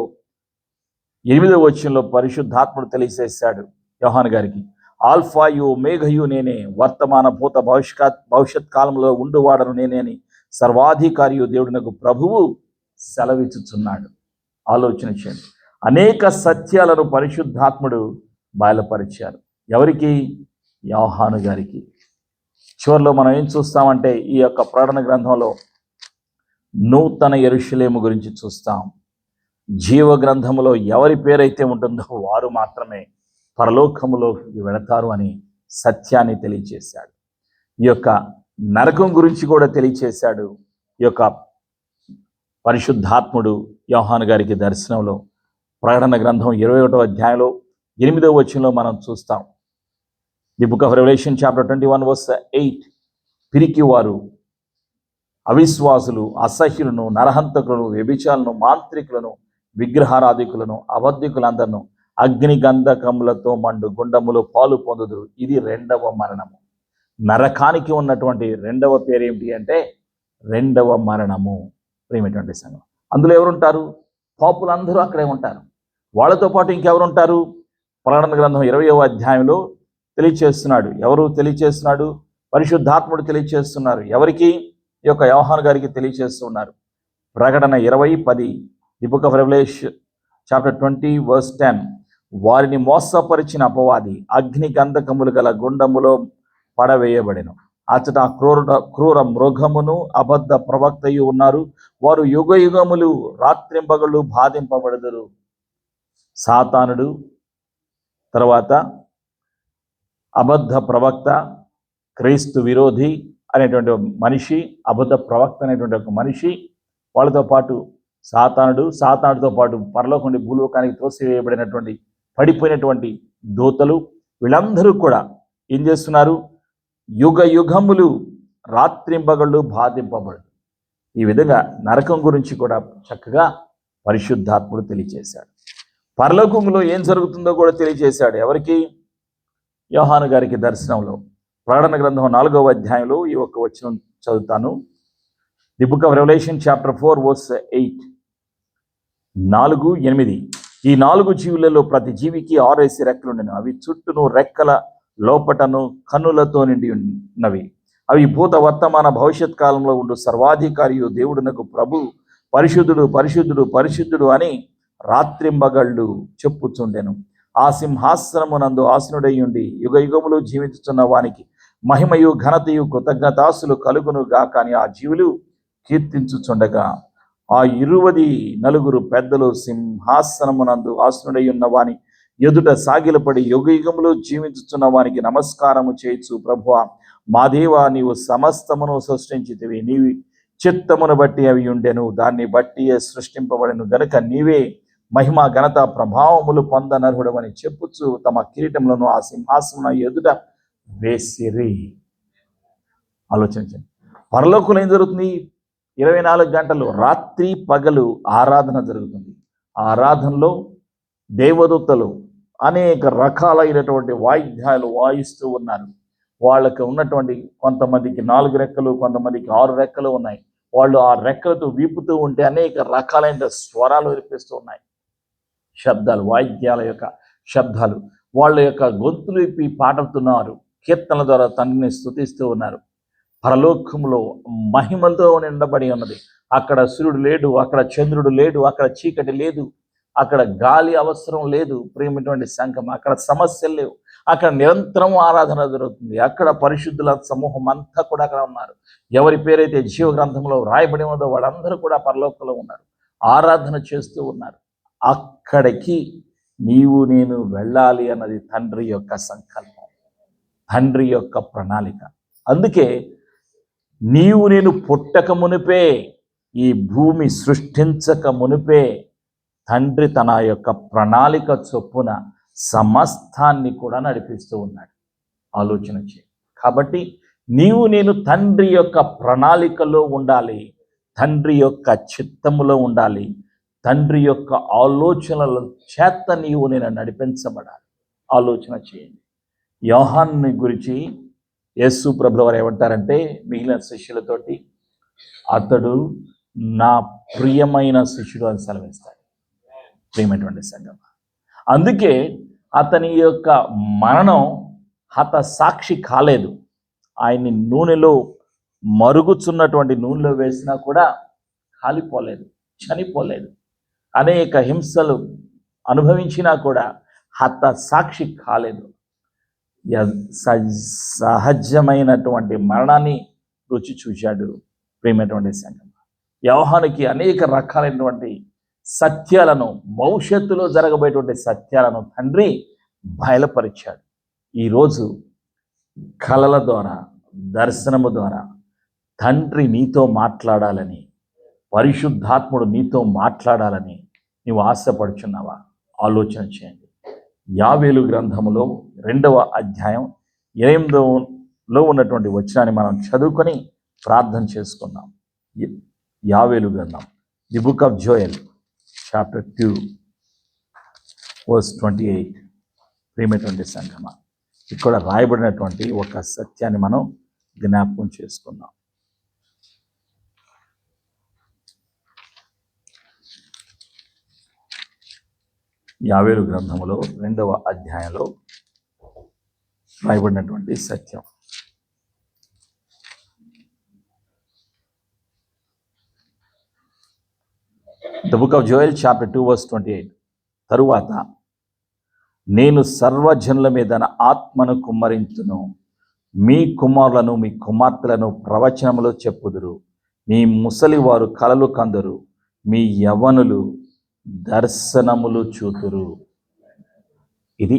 8వ వచనంలో పరిశుద్ధాత్ముడు తెలియజేశాడు యోహాను గారికి, ఆల్ఫాయు మేఘయు నేనే, వర్తమాన భూత భవిష్యత్ కాలంలో ఉండువాడను నేనే అని సర్వాధికారియు దేవుడినకు ప్రభువు సెలవిచ్చుచున్నాడు. ఆలోచన చేయండి. అనేక సత్యాలను పరిశుద్ధాత్ముడు బయలుపరిచారు. ఎవరికి? యోహాను గారికి. చివరిలో మనం ఏం చూస్తామంటే ఈ యొక్క ప్రకటన గ్రంథంలో నూతన యెరూషలేము గురించి చూస్తాం. జీవ గ్రంథములో ఎవరి పేరైతే ఉంటుందో వారు మాత్రమే పరలోకములోకి వెళతారు అని సత్యాన్ని తెలియచేశాడు. ఈ యొక్క నరకం గురించి కూడా తెలియచేశాడు ఈ యొక్క పరిశుద్ధాత్ముడు యోహాను గారికి దర్శనంలో. ప్రకటన గ్రంథం 21వ అధ్యాయంలో 8వ వచనంలో మనం చూస్తాం. The book of Revelation chapter 21 verse 8. పిరికివారు, అవిశ్వాసులు, అసహ్యులను, నరహంతకులను, వ్యభిచారులను, మాంత్రికులను, విగ్రహారాధికులను, అబద్ధికులందరిను అగ్ని గంధకములతో మండు గుండములో పాలు పొందుదురు. ఇది 2వ మరణము. నరకానికి ఉన్నటువంటి 2వ పేరు ఏమిటి అంటే 2వ మరణము. ప్రియమైనటువంటి సంఘం, అందులో ఎవరుంటారు? పాపులందరూ అక్కడే ఉంటారు. వాళ్ళతో పాటు ఇంకెవరు ఉంటారు? ప్రకటన గ్రంథం 20వ అధ్యాయంలో తెలియచేస్తున్నాడు. ఎవరు తెలియచేస్తున్నాడు? పరిశుద్ధాత్ముడు తెలియచేస్తున్నారు. ఎవరికి? ఈ యొక్క యోహాను గారికి తెలియచేస్తున్నారు. ప్రకటన 20:10. The book of Revelation chapter 20 verse 10. వారిని మోసపరిచిన అపవాది అగ్ని గంధకములు గల గుండములో పడవేయబడెను. అచ్చట క్రూర మృగమును అబద్ధ ప్రవక్తయు ఉన్నారు. వారు యుగ యుగములు రాత్రింపగళ్ళు బాధింపబడదురు. సాతానుడు, తర్వాత అబద్ధ ప్రవక్త, క్రీస్తు విరోధి అనేటువంటి మనిషి, అబద్ధ ప్రవక్త అనేటువంటి ఒక మనిషి, వాళ్ళతో పాటు సాతానుడితో పాటు పరలోకండి భూలోకానికి త్రోసివేయబడినటువంటి పడిపోయినటువంటి దూతలు వీళ్ళందరూ కూడా ఏం చేస్తున్నారు? యుగ యుగములు రాత్రింబగళ్ళు బాధింపబడు. ఈ విధంగా నరకం గురించి కూడా చక్కగా పరిశుద్ధాత్ముడు తెలియజేశాడు. పరలోకంలో ఏం జరుగుతుందో కూడా తెలియజేశాడు. ఎవరికి? యోహాను గారికి దర్శనంలో. ప్రకటన గ్రంథం 4వ అధ్యాయంలో ఈ ఒక్క వచనం చదువుతాను. The book of Revelation chapter 4 verse 8. 4:8. ఈ 4 జీవులలో ప్రతి జీవికి 6 రెక్కలుండెను. అవి చుట్టూను రెక్కల లోపటను కన్నులతో నిండి ఉన్నవి. అవి భూత వర్తమాన భవిష్యత్ కాలంలో ఉండు సర్వాధికారియు దేవుడునకు ప్రభు పరిశుద్ధుడు పరిశుద్ధుడు పరిశుద్ధుడు అని రాత్రింబగళ్ళు చెప్పుచుండెను. ఆ సింహాసనమునందు ఆసనుడై ఉండి యుగ యుగములు జీవించుతున్న వానికి మహిమయు ఘనతయు కృతజ్ఞతాస్తులు కలుగును గాక అని ఆ జీవులు కీర్తించుచుండగా, ఆ 24 పెద్దలు సింహాసనమునందు ఆసనుడై ఉన్న వాని ఎదుట సాగిలపడి యుగ యుగములు జీవించుతున్న వానికి నమస్కారము చేయొచ్చు. ప్రభువా మా దేవా, నీవు సమస్తమును సృష్టించితివి, నీవి చిత్తమును బట్టి అవి ఉండెను, దాన్ని బట్టి సృష్టింపబడెను గనుక నీవే మహిమ ఘనత ప్రభావములు పొందనర్హుడవని చెప్పుచు తమ కిరీటములను ఆ సింహాసనం ఎదుట వేసిరి. ఆలోచించండి, పరలోకంలో ఏం జరుగుతుంది? 24 గంటలు రాత్రి పగలు ఆరాధన జరుగుతుంది. ఆ ఆరాధనలో దేవదూతలు అనేక రకాలైనటువంటి వాయిద్యాలు వాయిస్తూ ఉన్నారు. వాళ్ళకి ఉన్నటువంటి కొంతమందికి 4 రెక్కలు, కొంతమందికి 6 రెక్కలు ఉన్నాయి. వాళ్ళు ఆ రెక్కలతో వీపుతూ ఉంటే అనేక రకాలైన స్వరాలు వినిపిస్తూ ఉన్నాయి. శబ్దాలు, వాయిద్యాల యొక్క శబ్దాలు. వాళ్ళ యొక్క గొంతులు విప్పి పాడుతున్నారు. కీర్తనల ద్వారా తండ్రిని స్తుతిస్తూ ఉన్నారు. పరలోకంలో మహిమలతో నిండబడి ఉన్నది. అక్కడ సూర్యుడు లేడు, అక్కడ చంద్రుడు లేడు, అక్కడ చీకటి లేదు, అక్కడ గాలి అవసరం లేదు. ప్రియమైనటువంటి సంఘం, అక్కడ సమస్యలు లేవు. అక్కడ నిరంతరం ఆరాధన జరుగుతుంది. అక్కడ పరిశుద్ధుల సమూహం అంతా కూడా అక్కడ ఉన్నారు. ఎవరి పేరైతే జీవ గ్రంథంలో రాయబడి ఉన్నదో వాళ్ళందరూ కూడా పరలోకంలో ఉన్నారు, ఆరాధన చేస్తూ ఉన్నారు. అక్కడికి నీవు నేను వెళ్ళాలి అన్నది తండ్రి యొక్క సంకల్పం, తండ్రి యొక్క ప్రణాళిక. అందుకే నీవు నేను పుట్టక మునిపే, ఈ భూమి సృష్టించక మునిపే తండ్రి తన యొక్క ప్రణాళిక చొప్పున సమస్తాన్ని కూడా నడిపిస్తూ ఉన్నాడు. ఆలోచన చేయి. కాబట్టి నీవు నేను తండ్రి యొక్క ప్రణాళికలో ఉండాలి, తండ్రి యొక్క చిత్తములో ఉండాలి, తండ్రి యొక్క ఆలోచనల చేత నీవు నేను నడిపించబడాలి. ఆలోచన చేయండి. యోహాను గురించి యేసు ప్రభువు వారు ఏమంటారంటే మిగిలిన శిష్యులతోటి, అతడు నా ప్రియమైన శిష్యుడు అని సెలవిస్తాడు. ప్రియమైనటువంటి సంగమ, అందుకే అతని యొక్క మరణం హత సాక్షి కాలేదు. ఆయన్ని నూనెలో మరుగుచున్నటువంటి నూనెలో వేసినా కూడా కాలిపోలేదు, చనిపోలేదు. అనేక హింసలు అనుభవించినా కూడా హత సాక్షి కాలేదు. సహజమైనటువంటి మరణాన్ని రుచి చూశాడు. ప్రియమైనటువంటి సంఘం, యోహానుకి అనేక రకాలైనటువంటి సత్యాలను, భవిష్యత్తులో జరగబోయేటువంటి సత్యాలను తండ్రి బయలుపరిచాడు. ఈరోజు కలల ద్వారా, దర్శనము ద్వారా తండ్రి నీతో మాట్లాడాలని, పరిశుద్ధాత్ముడు నీతో మాట్లాడాలని నీవు ఆశపడుచున్నావా? ఆలోచన చేయండి. యావేలు గ్రంథములో 2వ అధ్యాయం 8లో ఉన్నటువంటి వచనాన్ని మనం చదువుకొని ప్రార్థన చేసుకుందాం. యావేలు గ్రంథం, the book of Joel chapter 2 verse 28. ప్రియమైనటువంటి సంఘమ, ఇక్కడ రాయబడినటువంటి ఒక సత్యాన్ని మనం జ్ఞాపకం చేసుకుందాం. యావేలు గ్రంథములో 2వ అధ్యాయంలో రాయబడినటువంటి సత్యం. The book of Joel chapter 2 verse 28. తరువాత నేను సర్వజనుల మీద నా ఆత్మను కుమ్మరించును, మీ కుమారులను మీ కుమార్తెలను ప్రవచనములు చెప్పుదురు, మీ ముసలివారు కలలు కందురు, మీ యవ్వనులు దర్శనములు చూతురు. ఇది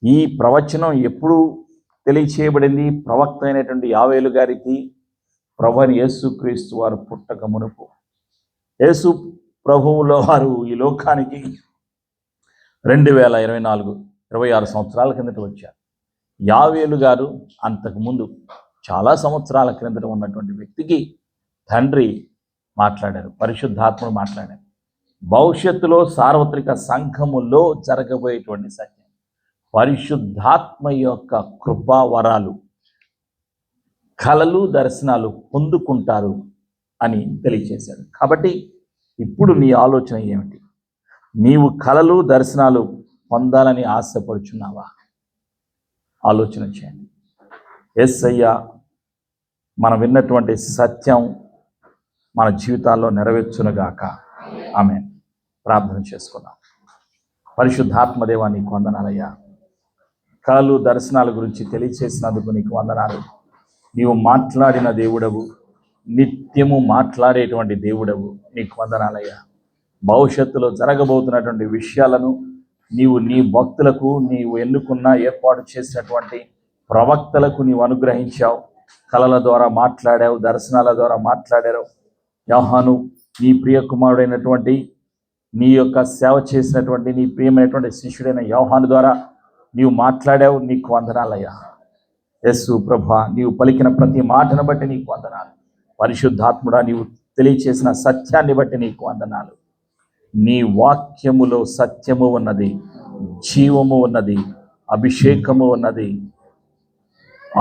ఈ ప్రవచనం ఎప్పుడు తెలియచేయబడింది? ప్రవక్త అయినటువంటి యావేలు గారికి ప్రభువైన యేసుక్రీస్తు వారు పుట్టక మునుపు. యేసు ప్రభువులో వారు ఈ లోకానికి 2024 26 సంవత్సరాల కిందట వచ్చారు. యావేలు గారు అంతకుముందు చాలా సంవత్సరాల క్రిందట ఉన్నటువంటి వ్యక్తికి తండ్రి మాట్లాడారు, పరిశుద్ధాత్ముడు మాట్లాడారు. భవిష్యత్తులో సార్వత్రిక సంఘములో జరగబోయేటువంటి సత్యం, పరిశుద్ధాత్మ యొక్క కృపా వరాలు, కలలు దర్శనాలు పొందుకుంటారు అని తెలియచేశాడు. కాబట్టి ఇప్పుడు నీ ఆలోచన ఏమిటి? నీవు కలలు దర్శనాలు పొందాలని ఆశపడుచున్నావా? ఆలోచన చేయండి. యేసయ్య మనం విన్నటువంటి సత్యం మన జీవితాల్లో నెరవేర్చునుగాక. ఆమేన్. ప్రార్థన చేసుకుందాం. పరిశుద్ధాత్మదేవా, నీకు వందనాలయ్యా. కలలు దర్శనాల గురించి తెలియచేసినందుకు నీకు వందనాలు. నీవు మాట్లాడిన దేవుడవు, నిత్యము మాట్లాడేటువంటి దేవుడవు, నీకు వందనాలయ్యా. భవిష్యత్తులో జరగబోతున్నటువంటి విషయాలను నీవు నీ భక్తులకు, నీవు ఎన్నుకున్న ఏర్పాటు చేసినటువంటి ప్రవక్తలకు నీవు అనుగ్రహించావు. కలల ద్వారా మాట్లాడావు, దర్శనాల ద్వారా మాట్లాడారు. యోహాను నీ ప్రియ కుమారుడైనటువంటి, నీ యొక్క సేవ చేసినటువంటి నీ ప్రియమైనటువంటి శిష్యుడైన యోహాను ద్వారా నీవు మాట్లాడావు. నీకు వందనాలయ్యా. యేసు ప్రభువా, నీవు పలికిన ప్రతి మాటను బట్టి నీకు వందనాలు. పరిశుద్ధాత్ముడా, నీవు తెలియచేసిన సత్యాన్ని బట్టి నీకు వందనాలు. నీ వాక్యములో సత్యము ఉన్నది, జీవము ఉన్నది, అభిషేకము ఉన్నది,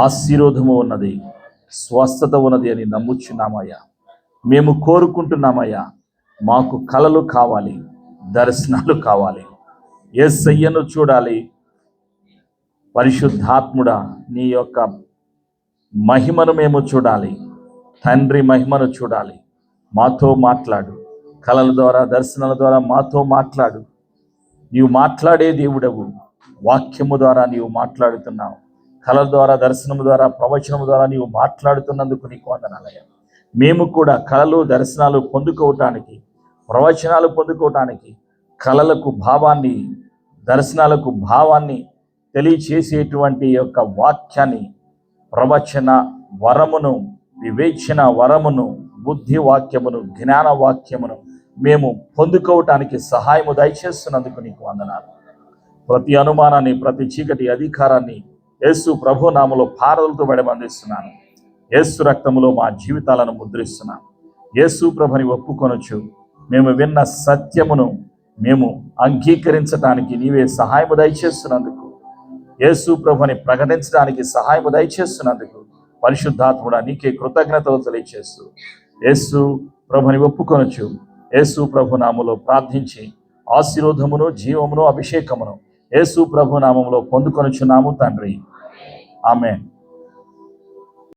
ఆశీర్వాదము ఉన్నది, స్వస్థత ఉన్నది అని నమ్ముచున్నామయ్యా. మేము కోరుకుంటున్నామయ్యా. మాకు కలలు కావాలి, దర్శనాలు కావాలి, యేసయ్యను చూడాలి. పరిశుద్ధాత్ముడా, నీ యొక్క మహిమను మేము చూడాలి. తండ్రి మహిమను చూడాలి. మాతో మాట్లాడు. కలల ద్వారా, దర్శనాల ద్వారా మాతో మాట్లాడు. నీవు మాట్లాడే దేవుడవు. వాక్యము ద్వారా నీవు మాట్లాడుతున్నావు. కలల ద్వారా, దర్శనము ద్వారా, ప్రవచనము ద్వారా నీవు మాట్లాడుతున్నందుకు నీకు వందనాలయ్యా. మేము కూడా కలలు దర్శనాలు పొందుకోవటానికి, ప్రవచనాలు పొందుకోవటానికి, కలలకు భావాన్ని, దర్శనాలకు భావాన్ని తెలియచేసేటువంటి యొక్క వాక్యాన్ని, ప్రవచన వరమును, వివేచన వరమును, బుద్ధి వాక్యమును, జ్ఞాన వాక్యమును మేము పొందుకోవటానికి సహాయము దయచేస్తున్నందుకు నీకు వందనాలు. ప్రతి అనుమానాన్ని, ప్రతి చీకటి అధికారాన్ని యేసు ప్రభు నామములో పారలతో వెడబందిస్తున్నాను. యేసు రక్తములో మా జీవితాలను ముద్రిస్తున్నాను. యేసు ప్రభుని ఒప్పుకొనొచ్చు. మేము విన్న సత్యమును మేము అంగీకరించడానికి నీవే సహాయము దయచేస్తున్నందుకు, యేసు ప్రభుని ప్రకటించడానికి సహాయము దయచేస్తున్నందుకు పరిశుద్ధాత్ముడా, నీకే కృతజ్ఞతలు తెలియచేస్తూ యేసు ప్రభుని ఒప్పుకొనొచ్చు. యేసు ప్రభు నామములో ప్రార్థించి ఆశీర్వాదమును, జీవమును, అభిషేకమును యేసు ప్రభు నామములో పొందుకొనుచున్నాము తండ్రి. ఆమేన్.